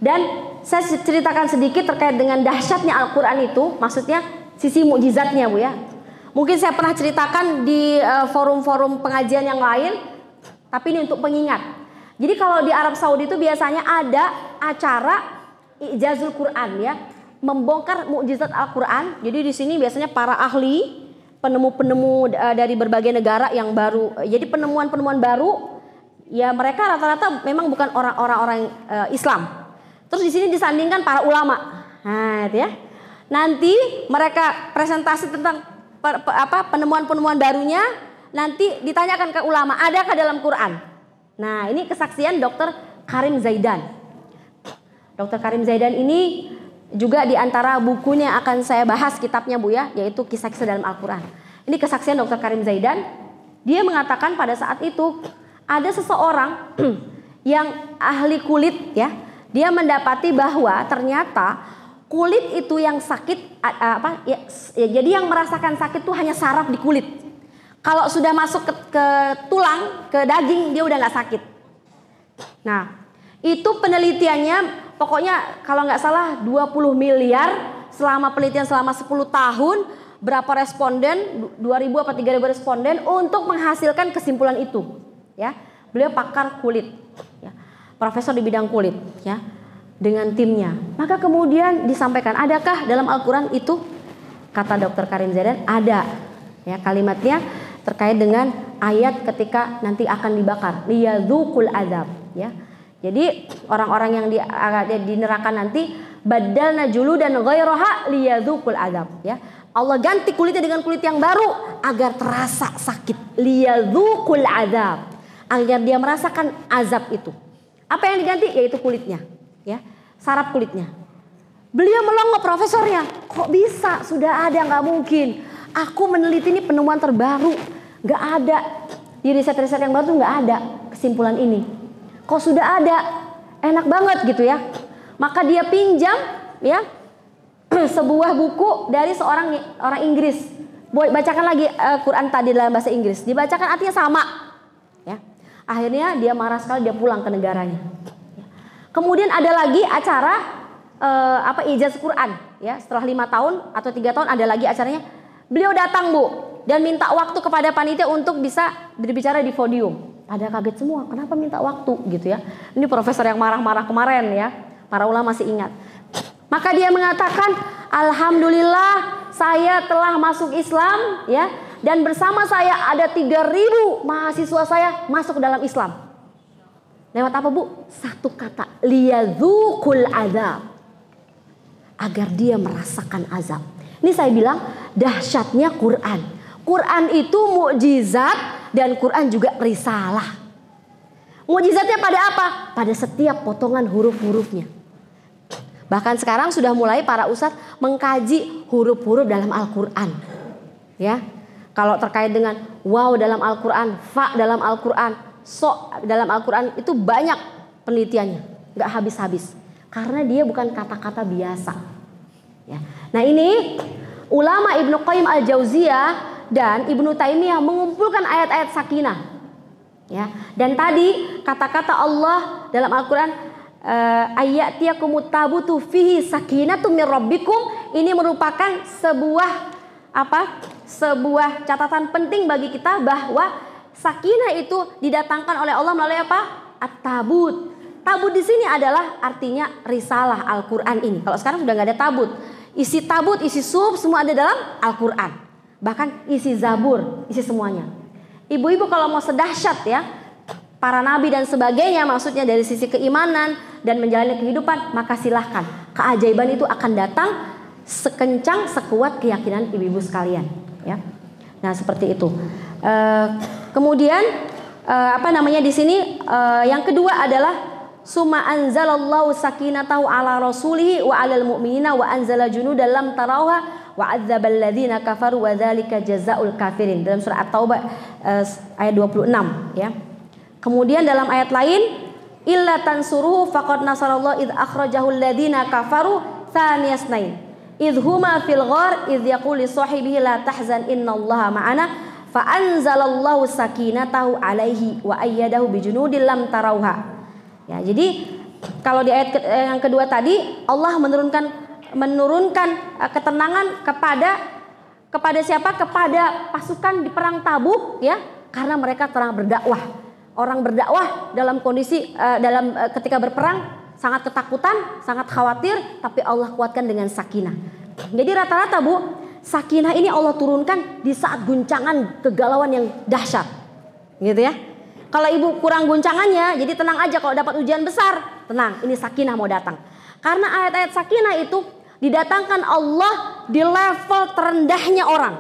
Dan saya ceritakan sedikit terkait dengan dahsyatnya Al-Quran itu, maksudnya sisi mukjizatnya Bu ya. Mungkin saya pernah ceritakan di forum-forum pengajian yang lain, tapi ini untuk pengingat. Jadi kalau di Arab Saudi itu biasanya ada acara Ijazul Quran ya, membongkar mukjizat Al-Quran. Jadi di sini biasanya para ahli, penemu-penemu dari berbagai negara yang baru. Jadi penemuan-penemuan baru, ya mereka rata-rata memang bukan orang-orang Islam. Terus di sini disandingkan para ulama. Nah, itu ya. Nanti mereka presentasi tentang penemuan-penemuan barunya, nanti ditanyakan ke ulama, adakah dalam Quran? Nah, ini kesaksian Dr. Karim Zaidan. Dr. Karim Zaidan ini juga di antara bukunya akan saya bahas kitabnya Bu ya, yaitu Kisah-Kisah dalam Al-Quran. Ini kesaksian Dr. Karim Zaidan. Dia mengatakan pada saat itu ada seseorang yang ahli kulit ya, dia mendapati bahwa ternyata kulit itu yang sakit jadi yang merasakan sakit itu hanya saraf di kulit. Kalau sudah masuk ke tulang, ke daging, dia udah nggak sakit. Nah, itu penelitiannya pokoknya kalau nggak salah 20 miliar selama penelitian selama 10 tahun, berapa responden, 2.000 apa 3.000 responden untuk menghasilkan kesimpulan itu. Ya, beliau pakar kulit, ya, profesor di bidang kulit, ya. Dengan timnya. Maka kemudian disampaikan, adakah dalam Al-Quran itu? Kata Dr. Karim Zaidan, ada. Ya, kalimatnya terkait dengan ayat ketika nanti akan dibakar. Liyadzukul azab. Ya. Jadi orang-orang yang di neraka nanti badalna juludan ghairaha liyadzukul azab. Ya. Allah ganti kulitnya dengan kulit yang baru agar terasa sakit. Liyadzukul azab. Agar dia merasakan azab itu. Apa yang diganti? Yaitu kulitnya. Ya, saraf kulitnya. Beliau melongo profesornya, kok bisa? Sudah ada, nggak mungkin. Aku meneliti ini penemuan terbaru, nggak ada di riset-riset yang baru tuh nggak ada kesimpulan ini. Kok sudah ada? Enak banget gitu ya. Maka dia pinjam ya sebuah buku dari orang Inggris. Bacakan lagi Quran tadi dalam bahasa Inggris. Dibacakan artinya sama. Ya. Akhirnya dia marah sekali, dia pulang ke negaranya. Kemudian ada lagi acara ijaz Quran ya, setelah 5 tahun atau 3 tahun ada lagi acaranya. Beliau datang Bu dan minta waktu kepada panitia untuk bisa berbicara di podium. Pada kaget semua, kenapa minta waktu gitu ya. Ini profesor yang marah-marah kemarin ya. Para ulama masih ingat. Maka dia mengatakan, alhamdulillah saya telah masuk Islam ya, dan bersama saya ada 3.000 mahasiswa saya masuk ke dalam Islam. Lewat apa Bu? Satu kata, liyadzukul azab. Agar dia merasakan azab. Ini saya bilang dahsyatnya Quran. Quran itu mukjizat dan Quran juga risalah. Mukjizatnya pada apa? Pada setiap potongan huruf-hurufnya. Bahkan sekarang sudah mulai para ustadz mengkaji huruf-huruf dalam Al-Quran. Ya, kalau terkait dengan waw dalam Al-Quran, fa dalam Al-Quran, so dalam Al-Quran itu banyak penelitiannya, nggak habis-habis, karena dia bukan kata-kata biasa. Ya. Nah ini ulama Ibnu Qayyim Al-Jauziyah dan Ibnu Taimiyah mengumpulkan ayat-ayat sakinah. Ya. Dan tadi kata-kata Allah dalam Al-Quran, ayatiyakumut tabutu fihi sakinatum mir rabbikum, ini merupakan sebuah catatan penting bagi kita bahwa sakinah itu didatangkan oleh Allah melalui apa? At-tabut. Tabut di sini adalah artinya risalah Al-Quran ini. Kalau sekarang sudah nggak ada tabut. Isi tabut, isi suhuf semua ada dalam Al-Quran. Bahkan isi zabur, isi semuanya. Ibu-ibu kalau mau sedahsyat ya para nabi dan sebagainya, maksudnya dari sisi keimanan dan menjalani kehidupan, maka silahkan. Keajaiban itu akan datang sekencang sekuat keyakinan ibu-ibu sekalian ya. Nah seperti itu. Kemudian di sini yang kedua adalah summa anzalallahu sakinatahu ala rasulihi wa alal mu'minina wa anzala junudan lam tarawha wa adzabal ladzina kafaru wa dzalika jazaa'ul kafirin, dalam surah At-Taubah ayat 26 ya. Kemudian dalam ayat lain, illa tansuruhu faqad nasarallahu id akhrajahul ladzina kafaru tsaniyasnain id huma fil ghar id yaqulu li sahibihi la tahzan innallaha ma'ana fa anzalallahu sakinatahu alaihi wa ayyadahu bijunudin lam tarawha. Ya, jadi kalau di ayat yang kedua tadi Allah menurunkan ketenangan kepada siapa? Kepada pasukan di perang Tabuk ya, karena mereka telah berdakwah. Orang berdakwah dalam kondisi ketika berperang sangat ketakutan, sangat khawatir, tapi Allah kuatkan dengan sakinah. Jadi rata-rata Bu, sakinah ini Allah turunkan di saat guncangan kegalauan yang dahsyat. Gitu ya. Kalau ibu kurang guncangannya, jadi tenang aja kalau dapat ujian besar, tenang, ini sakinah mau datang. Karena ayat-ayat sakinah itu didatangkan Allah di level terendahnya orang.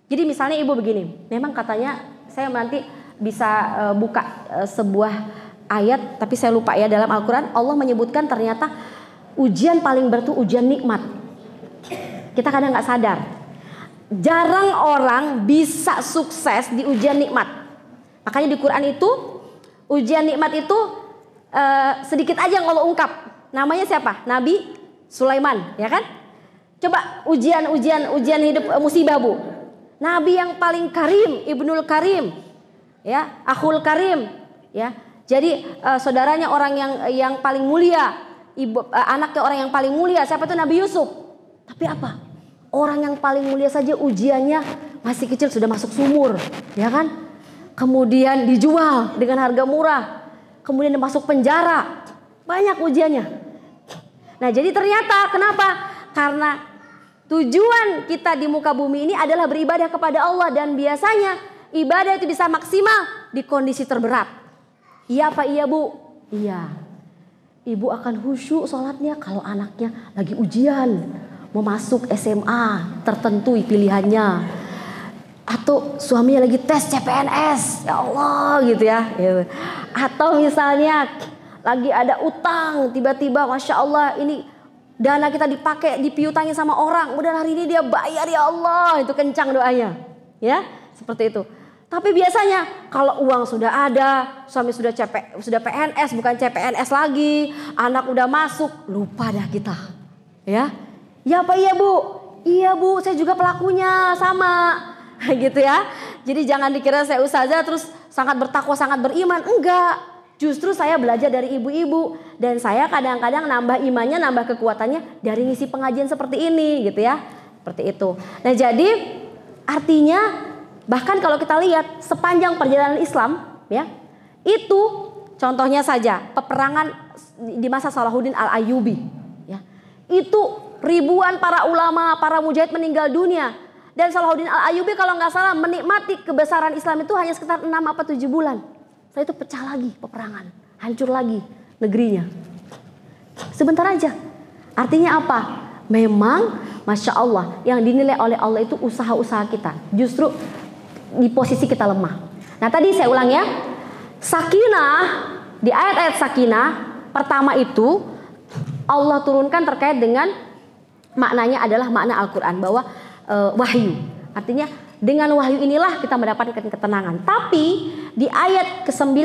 Jadi misalnya ibu begini, memang katanya saya nanti bisa buka sebuah ayat, tapi saya lupa ya, dalam Al-Quran Allah menyebutkan ternyata ujian paling berat itu ujian nikmat. Kita kadang gak sadar, jarang orang bisa sukses di ujian nikmat. Makanya di Quran itu ujian nikmat itu sedikit aja yang Allah ungkap. Namanya siapa? Nabi Sulaiman, ya kan? Coba ujian hidup musibah Bu. Nabi yang paling karim, Ibnul Karim, ya, Akhul Karim, ya. Jadi saudaranya orang yang paling mulia, anaknya orang yang paling mulia. Siapa itu? Nabi Yusuf. Tapi apa? Orang yang paling mulia saja ujiannya masih kecil sudah masuk sumur, ya kan? Kemudian dijual dengan harga murah, kemudian masuk penjara, banyak ujiannya. Nah jadi ternyata kenapa? Karena tujuan kita di muka bumi ini adalah beribadah kepada Allah, dan biasanya ibadah itu bisa maksimal di kondisi terberat. Iya apa iya Bu? Iya. Ibu akan khusyuk sholatnya kalau anaknya lagi ujian, mau masuk SMA tertentu pilihannya. Atau suaminya lagi tes CPNS, ya Allah gitu ya. Atau misalnya lagi ada utang, tiba-tiba Masya Allah ini dana kita dipakai, dipiutangin sama orang, udah hari ini dia bayar ya Allah, itu kencang doanya. Ya, seperti itu. Tapi biasanya kalau uang sudah ada, suami sudah PNS bukan CPNS lagi, anak udah masuk, lupa dah kita. Ya apa iya Bu? Iya Bu, saya juga pelakunya sama. Gitu ya. Jadi jangan dikira saya ustazah terus sangat bertakwa, sangat beriman. Enggak. Justru saya belajar dari ibu-ibu, dan saya kadang-kadang nambah imannya, nambah kekuatannya dari ngisi pengajian seperti ini gitu ya. Seperti itu. Nah, jadi artinya bahkan kalau kita lihat sepanjang perjalanan Islam ya, itu contohnya saja peperangan di masa Salahuddin Al-Ayyubi ya. Itu ribuan para ulama, para mujahid meninggal dunia. Dan Salahuddin Al-Ayyubi kalau nggak salah menikmati kebesaran Islam itu hanya sekitar 6 apa 7 bulan. Setelah itu pecah lagi peperangan, hancur lagi negerinya. Sebentar aja. Artinya apa? Memang Masya Allah yang dinilai oleh Allah itu usaha-usaha kita. Justru di posisi kita lemah. Nah tadi saya ulang ya. Sakinah, di ayat-ayat sakinah pertama itu Allah turunkan terkait dengan maknanya adalah makna Al-Quran, bahwa wahyu. Artinya dengan wahyu inilah kita mendapatkan ketenangan. Tapi di ayat ke-9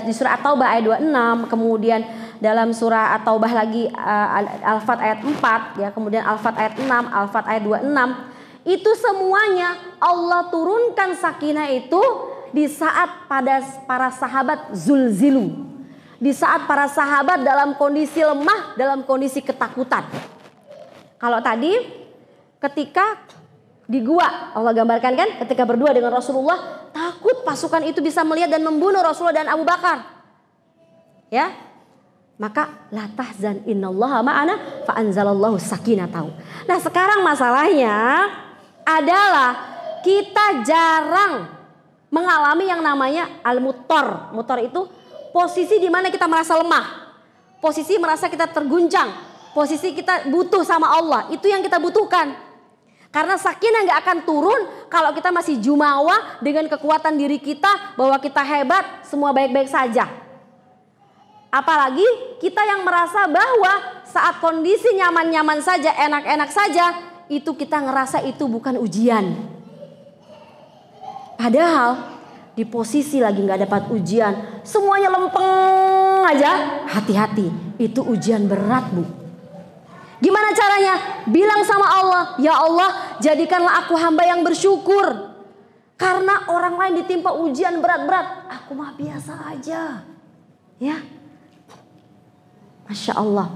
di surah At-Taubah ayat 26, kemudian dalam surah At-Taubah lagi Al-Fat ayat 4 ya, kemudian Al-Fat ayat 6, Al-Fat ayat 26, itu semuanya Allah turunkan sakinah itu di saat pada para sahabat zulzilu. Di saat para sahabat dalam kondisi lemah, dalam kondisi ketakutan. Kalau tadi ketika di gua, Allah gambarkan kan, ketika berdua dengan Rasulullah, takut pasukan itu bisa melihat dan membunuh Rasulullah dan Abu Bakar. Ya, maka la tahzan innallaha ma'ana fa anzalallahu sakinatahu. Nah sekarang masalahnya adalah kita jarang mengalami yang namanya al-mutor. Mutor itu posisi di mana kita merasa lemah. Posisi merasa kita terguncang. Posisi kita butuh sama Allah. Itu yang kita butuhkan. Karena sakinah gak akan turun kalau kita masih jumawa dengan kekuatan diri kita bahwa kita hebat, semua baik-baik saja. Apalagi kita yang merasa bahwa saat kondisi nyaman-nyaman saja, enak-enak saja, itu kita ngerasa itu bukan ujian. Padahal di posisi lagi gak dapat ujian, semuanya lempeng aja, hati-hati, itu ujian berat, Bu. Gimana caranya? Bilang sama Allah, ya Allah, jadikanlah aku hamba yang bersyukur. Karena orang lain ditimpa ujian berat-berat, aku mah biasa aja. Ya, Masya Allah.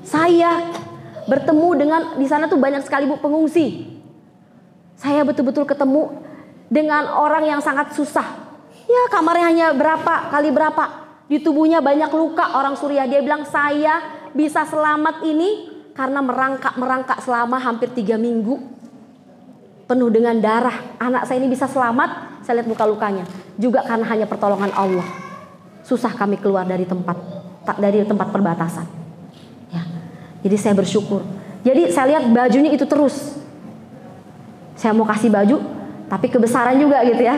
Saya bertemu dengan di sana tuh banyak sekali, Bu, pengungsi. Saya betul-betul ketemu dengan orang yang sangat susah. Ya, kamarnya hanya berapa kali berapa. Di tubuhnya banyak luka, orang Suriah. Dia bilang, saya bisa selamat ini karena merangkak selama hampir 3 minggu. Penuh dengan darah. Anak saya ini bisa selamat, saya lihat luka-lukanya. Juga karena hanya pertolongan Allah. Susah kami keluar dari tempat perbatasan. Ya. Jadi saya bersyukur. Jadi saya lihat bajunya itu terus. Saya mau kasih baju, tapi kebesaran juga gitu ya.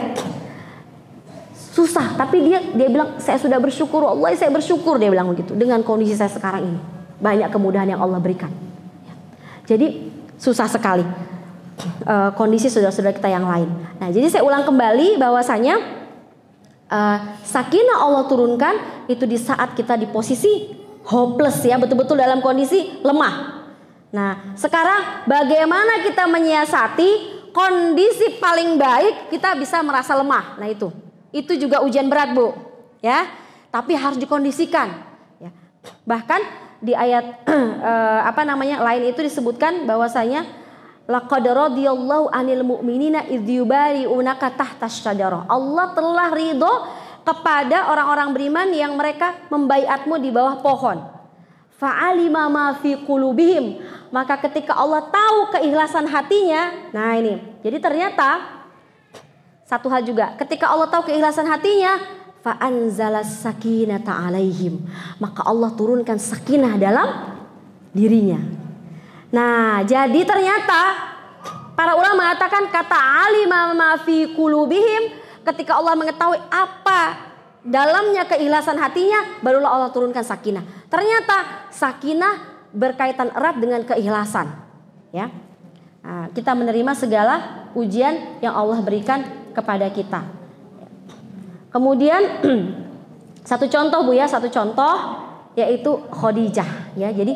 Susah, tapi dia bilang saya sudah bersyukur, Allah saya bersyukur, dia bilang begitu. Dengan kondisi saya sekarang ini, banyak kemudahan yang Allah berikan. Jadi susah sekali kondisi saudara-saudara kita yang lain. Nah, jadi saya ulang kembali bahwasanya sakinah Allah turunkan itu di saat kita di posisi hopeless ya, betul-betul dalam kondisi lemah. Nah, sekarang bagaimana kita menyiasati kondisi paling baik kita bisa merasa lemah. Nah, itu juga ujian berat, Bu. Ya, tapi harus dikondisikan. Ya. Bahkan di ayat lain itu disebutkan bahwasanya laqad radiyallahu 'anil mu'minina idz yubari'unaka tahtas syajarah. Allah telah ridho kepada orang-orang beriman yang mereka membaiatmu di bawah pohon. Fa'alima ma fi qulubihim. Maka ketika Allah tahu keikhlasan hatinya, nah ini. Jadi ternyata satu hal juga, ketika Allah tahu keikhlasan hatinya, fa'anzalas sakinata 'alaihim. Maka Allah turunkan sakinah dalam dirinya. Nah, jadi ternyata para ulama mengatakan kata alima ma fi qulubihim, ketika Allah mengetahui apa dalamnya keikhlasan hatinya, barulah Allah turunkan sakinah. Ternyata sakinah berkaitan erat dengan keikhlasan. Ya, nah, kita menerima segala ujian yang Allah berikan kepada kita. Kemudian satu contoh, Bu ya, satu contoh yaitu Khadijah. Ya, jadi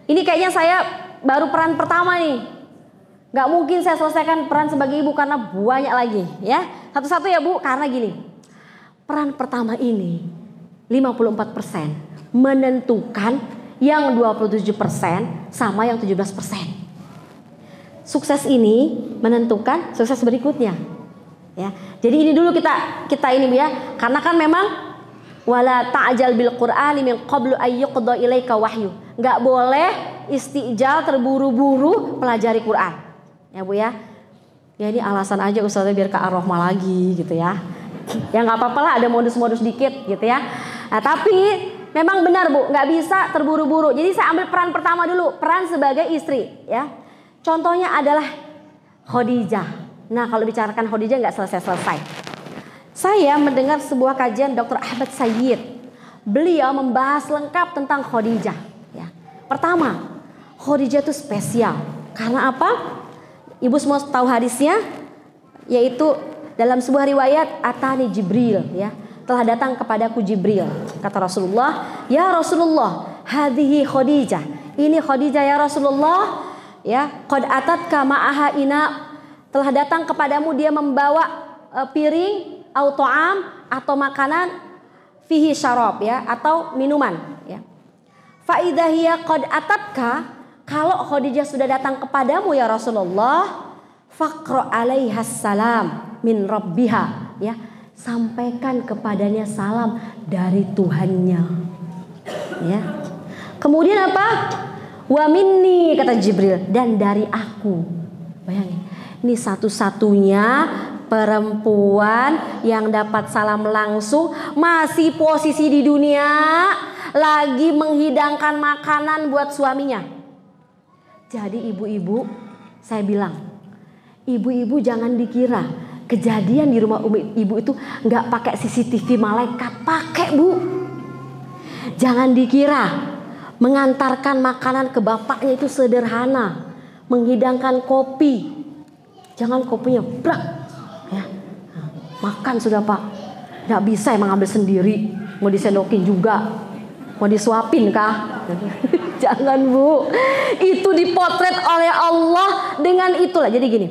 ini kayaknya saya baru peran pertama nih. Gak mungkin saya selesaikan peran sebagai ibu karena banyak lagi ya. Satu-satu ya, Bu, karena gini. Peran pertama ini 54% menentukan yang 27% sama yang 17%. Sukses ini menentukan sukses berikutnya. Ya. Jadi ini dulu kita ini, Bu ya. Karena kan memang wala ta'jal bil Qur'ani min qablu ayyuqda ilaika wahyu. Enggak boleh istijal terburu-buru pelajari Quran. Ya, Bu ya. Ya ini alasan aja Ustazah biar ke Ar-Rahmah lagi gitu ya. Ya enggak apa-apa lah, ada modus-modus dikit gitu ya. Nah, tapi memang benar, Bu, enggak bisa terburu-buru. Jadi saya ambil peran pertama dulu, peran sebagai istri ya. Contohnya adalah Khadijah. Nah, kalau bicarakan Khadijah nggak selesai-selesai. Saya mendengar sebuah kajian Dr. Ahmad Sayyid. Beliau membahas lengkap tentang Khadijah. Ya. Pertama, Khadijah itu spesial. Karena apa? Ibu semua tahu hadisnya, yaitu dalam sebuah riwayat Atani Jibril. Ya, telah datang kepadaku Jibril. Kata Rasulullah, ya Rasulullah, hadhihi Khadijah. Ini Khadijah ya Rasulullah. Ya, qad atatka ma'aha ina. Telah datang kepadamu, dia membawa piring atau ta'am atau makanan fihi syarab ya, atau minuman ya. Fa idza hiya qad atatka, kalau Khadijah sudah datang kepadamu ya Rasulullah, faqra 'alaiha salam min rabbiha ya, sampaikan kepadanya salam dari Tuhannya ya. Kemudian apa? Wa minni, kata Jibril, dan dari aku. Bayangin. Ini satu-satunya perempuan yang dapat salam langsung, masih posisi di dunia, lagi menghidangkan makanan buat suaminya. Jadi ibu-ibu, saya bilang, ibu-ibu jangan dikira kejadian di rumah ibu itu nggak pakai CCTV malaikat, pakai bu. Jangan dikira mengantarkan makanan ke bapaknya itu sederhana, menghidangkan kopi, jangan kopinya brak, ya makan sudah pak, nggak bisa emang ambil sendiri, mau disendokin juga, mau disuapin kah? Jangan bu, itu dipotret oleh Allah dengan itulah. Jadi gini,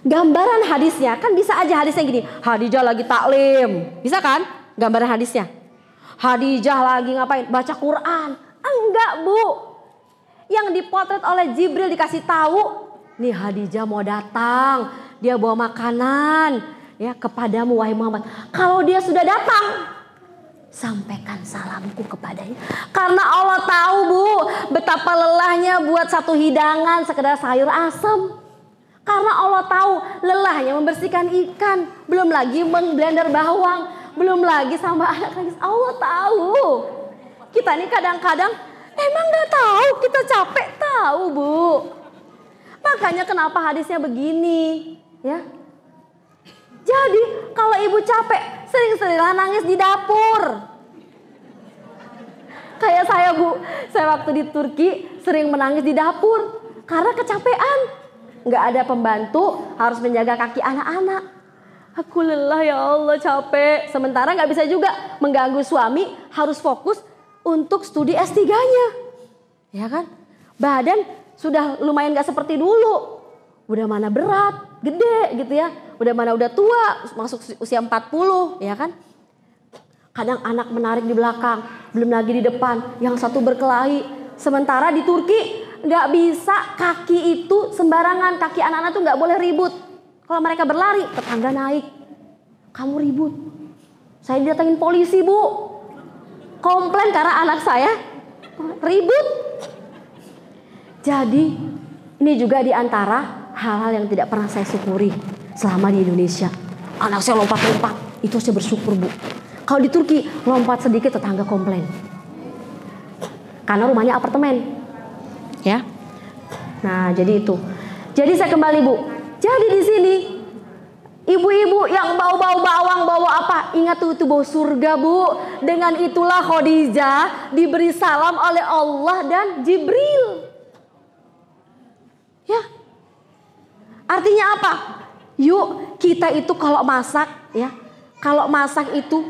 gambaran hadisnya kan bisa aja hadisnya gini, Khadijah lagi taklim, bisa kan? Gambaran hadisnya, Khadijah lagi ngapain? Baca Quran. Enggak bu, yang dipotret oleh Jibril dikasih tahu, nih Khadijah mau datang, dia bawa makanan ya kepadamu wahai Muhammad. Kalau dia sudah datang, sampaikan salamku kepadanya. Karena Allah tahu bu, betapa lelahnya buat satu hidangan sekedar sayur asam. Karena Allah tahu lelahnya membersihkan ikan, belum lagi memblender bawang, belum lagi sama anak lagi. Allah tahu. Kita ini kadang-kadang emang gak tahu, kita capek tahu bu. Makanya kenapa hadisnya begini ya. Jadi kalau ibu capek, sering-seringlah nangis di dapur. Kayak saya bu, saya waktu di Turki sering menangis di dapur karena kecapean. Nggak ada pembantu, harus menjaga kaki anak-anak. Aku lelah ya Allah, capek. Sementara nggak bisa juga mengganggu suami, harus fokus untuk studi S3-nya. Ya kan? Badan sudah lumayan nggak seperti dulu. Udah mana berat, gede gitu ya. Udah mana udah tua, masuk usia 40, ya kan? Kadang anak menarik di belakang, belum lagi di depan, yang satu berkelahi. Sementara di Turki nggak bisa kaki itu sembarangan, kaki anak-anak tuh nggak boleh ribut. Kalau mereka berlari, tetangga naik, kamu ribut. Saya didatangin polisi bu, komplain karena anak saya ribut. Jadi ini juga diantara hal-hal yang tidak pernah saya syukuri selama di Indonesia. Anak saya lompat-lompat, itu saya bersyukur bu. Kalau di Turki lompat sedikit tetangga komplain. Karena rumahnya apartemen. Ya. Nah, jadi itu. Jadi saya kembali bu. Jadi di sini ibu-ibu yang bau-bau bawang, bawa apa? Ingat tuh itu bau surga bu. Dengan itulah Khadijah diberi salam oleh Allah dan Jibril. Ya. Artinya apa? Yuk kita itu kalau masak ya, kalau masak itu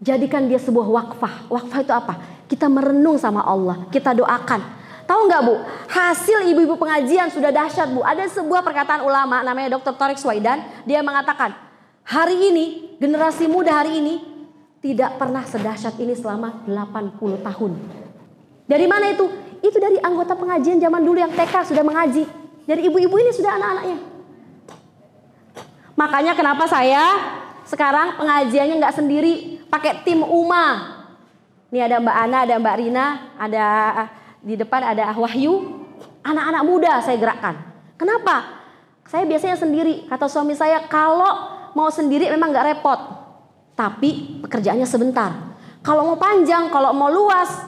jadikan dia sebuah wakfah. Wakfah itu apa? Kita merenung sama Allah, kita doakan. Tahu nggak bu? Hasil ibu-ibu pengajian sudah dahsyat bu. Ada sebuah perkataan ulama namanya Dr. Tariq Swaidan. Dia mengatakan hari ini generasi muda hari ini tidak pernah sedahsyat ini selama 80 tahun. Dari mana itu? Itu dari anggota pengajian zaman dulu yang TK sudah mengaji. Dari ibu-ibu ini sudah anak-anaknya. Makanya kenapa saya sekarang pengajiannya nggak sendiri, pakai tim UMA. Ini ada Mbak Ana, ada Mbak Rina, ada di depan ada Wahyu. Anak-anak muda saya gerakkan. Kenapa? Saya biasanya sendiri. Kata suami saya kalau mau sendiri memang nggak repot, tapi pekerjaannya sebentar. Kalau mau panjang, kalau mau luas,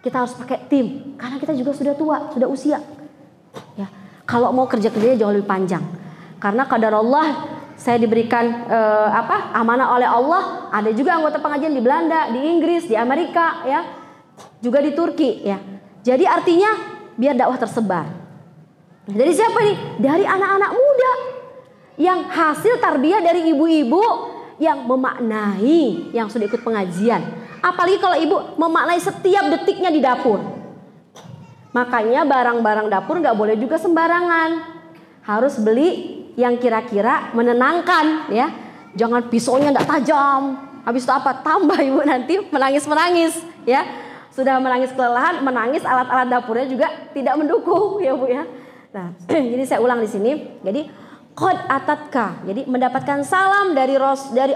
kita harus pakai tim. Karena kita juga sudah tua, sudah usia. Ya. Kalau mau kerja-kerjanya jauh lebih panjang. Karena qadar Allah, saya diberikan amanah oleh Allah. Ada juga anggota pengajian di Belanda, di Inggris, di Amerika, ya, juga di Turki, ya. Jadi artinya biar dakwah tersebar. Dari siapa nih? Dari anak-anak muda yang hasil tarbiyah dari ibu-ibu yang memaknai, yang sudah ikut pengajian. Apalagi kalau ibu memaknai setiap detiknya di dapur. Makanya barang-barang dapur nggak boleh juga sembarangan. Harus beli yang kira-kira menenangkan, ya. Jangan pisaunya nggak tajam. Habis itu apa? Tambah ibu nanti menangis-menangis, ya. Sudah menangis kelelahan, menangis alat-alat dapurnya juga tidak mendukung, ya bu ya. Nah, jadi saya ulang di sini. Jadi qad atatka, jadi mendapatkan salam dari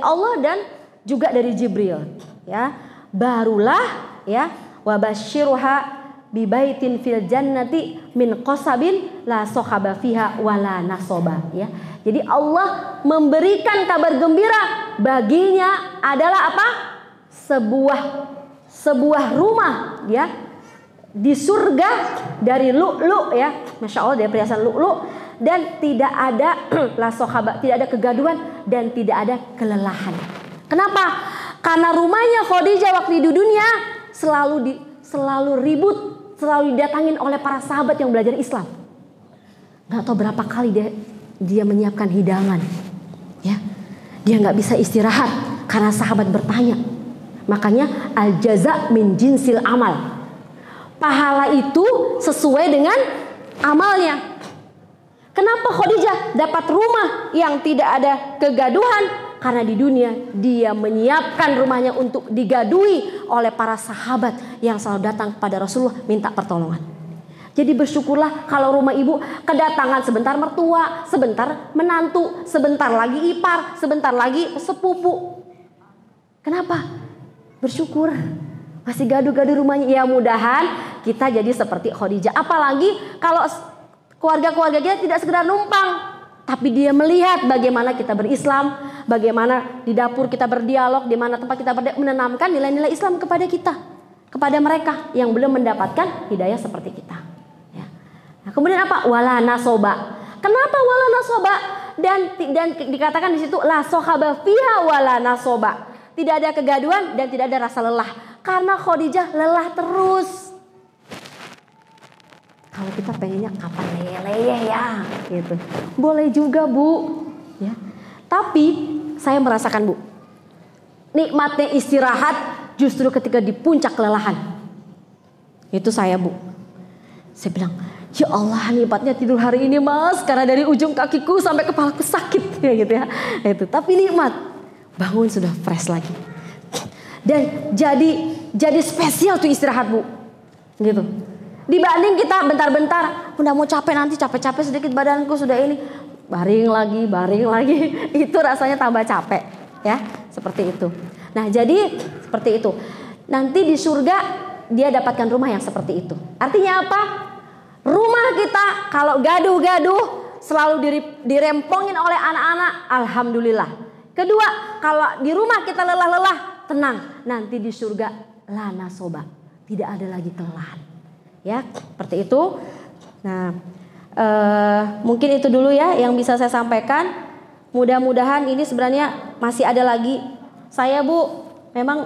Allah dan juga dari Jibril, ya. Barulah, ya, wabashiruha bibaitin fil jannati min qasabin la sohaba fiha wala nasoba, ya. Jadi Allah memberikan kabar gembira baginya adalah apa? Sebuah rumah, ya, di surga dari lu'lu', ya. Masya Allah, dari perhiasan lu'lu', dan tidak ada la sohaba, tidak ada kegaduhan dan tidak ada kelelahan. Kenapa? Karena rumahnya Khadijah waktu di dunia selalu ribut, selalu didatangin oleh para sahabat yang belajar Islam. Gak tahu berapa kali dia menyiapkan hidangan, ya. Dia nggak bisa istirahat karena sahabat bertanya. Makanya al jaza min jinsil amal. Pahala itu sesuai dengan amalnya. Kenapa Khadijah dapat rumah yang tidak ada kegaduhan? Karena di dunia dia menyiapkan rumahnya untuk digadui oleh para sahabat yang selalu datang kepada Rasulullah minta pertolongan. Jadi bersyukurlah kalau rumah ibu kedatangan sebentar mertua, sebentar menantu, sebentar lagi ipar, sebentar lagi sepupu. Kenapa? Bersyukur. Masih gaduh-gaduh rumahnya. Ya mudahan kita jadi seperti Khadijah. Apalagi kalau keluarga-keluarga kita tidak sekedar numpang, tapi dia melihat bagaimana kita berislam, bagaimana di dapur kita berdialog, di mana tempat kita menanamkan nilai-nilai Islam kepada kita, kepada mereka yang belum mendapatkan hidayah seperti kita. Ya. Nah, kemudian apa? Wala nasoba. Kenapa wala nasoba? Dan dikatakan di situ la sohaba fiha wala nasoba. Tidak ada kegaduhan dan tidak ada rasa lelah. Karena Khadijah lelah terus. Kalau kita pengennya kapan leyeh-leyeh ya, gitu. Boleh juga Bu, ya. Tapi saya merasakan Bu, nikmatnya istirahat justru ketika di puncak kelelahan. Itu saya Bu. Saya bilang, ya Allah nikmatnya tidur hari ini Mas, karena dari ujung kakiku sampai kepalaku sakit, ya gitu ya. Itu. Tapi nikmat, bangun sudah fresh lagi. Dan jadi spesial tuh istirahat Bu, gitu. Dibanding kita bentar-bentar, udah mau capek nanti capek-capek sedikit badanku sudah ini, baring lagi, itu rasanya tambah capek, ya, seperti itu. Nah jadi seperti itu. Nanti di surga dia dapatkan rumah yang seperti itu. Artinya apa? Rumah kita kalau gaduh-gaduh selalu dirempongin oleh anak-anak, alhamdulillah. Kedua, kalau di rumah kita lelah-lelah, tenang, nanti di surga la nasoba, tidak ada lagi kelelahan. Ya, seperti itu. Nah, mungkin itu dulu ya yang bisa saya sampaikan. Mudah-mudahan ini sebenarnya masih ada lagi. Saya Bu, memang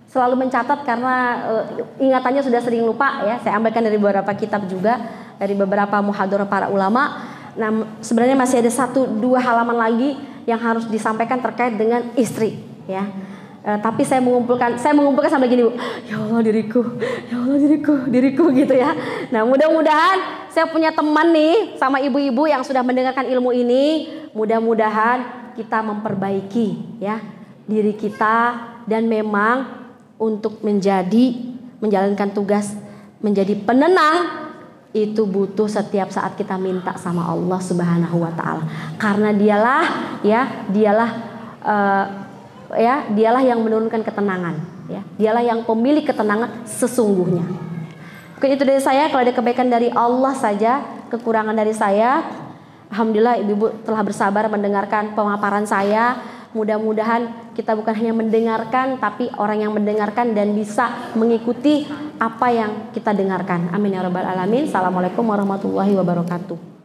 selalu mencatat karena ingatannya sudah sering lupa ya. Saya ambilkan dari beberapa kitab juga, dari beberapa muhadharah para ulama. Nah, sebenarnya masih ada 1-2 halaman lagi yang harus disampaikan terkait dengan istri, ya. Tapi saya mengumpulkan sampai gini Bu, ya Allah diriku gitu ya. Nah mudah-mudahan saya punya teman nih sama ibu-ibu yang sudah mendengarkan ilmu ini. Mudah-mudahan kita memperbaiki ya diri kita, dan memang untuk menjalankan tugas menjadi penenang itu butuh setiap saat kita minta sama Allah Subhanahu wa taala. Karena dialah yang menurunkan ketenangan, ya. Dialah yang pemilik ketenangan sesungguhnya. Mungkin itu dari saya. Kalau ada kebaikan dari Allah saja, kekurangan dari saya, alhamdulillah ibu-ibu telah bersabar mendengarkan pemaparan saya. Mudah-mudahan kita bukan hanya mendengarkan, tapi orang yang mendengarkan dan bisa mengikuti apa yang kita dengarkan. Amin ya rabbal alamin. Assalamualaikum warahmatullahi wabarakatuh.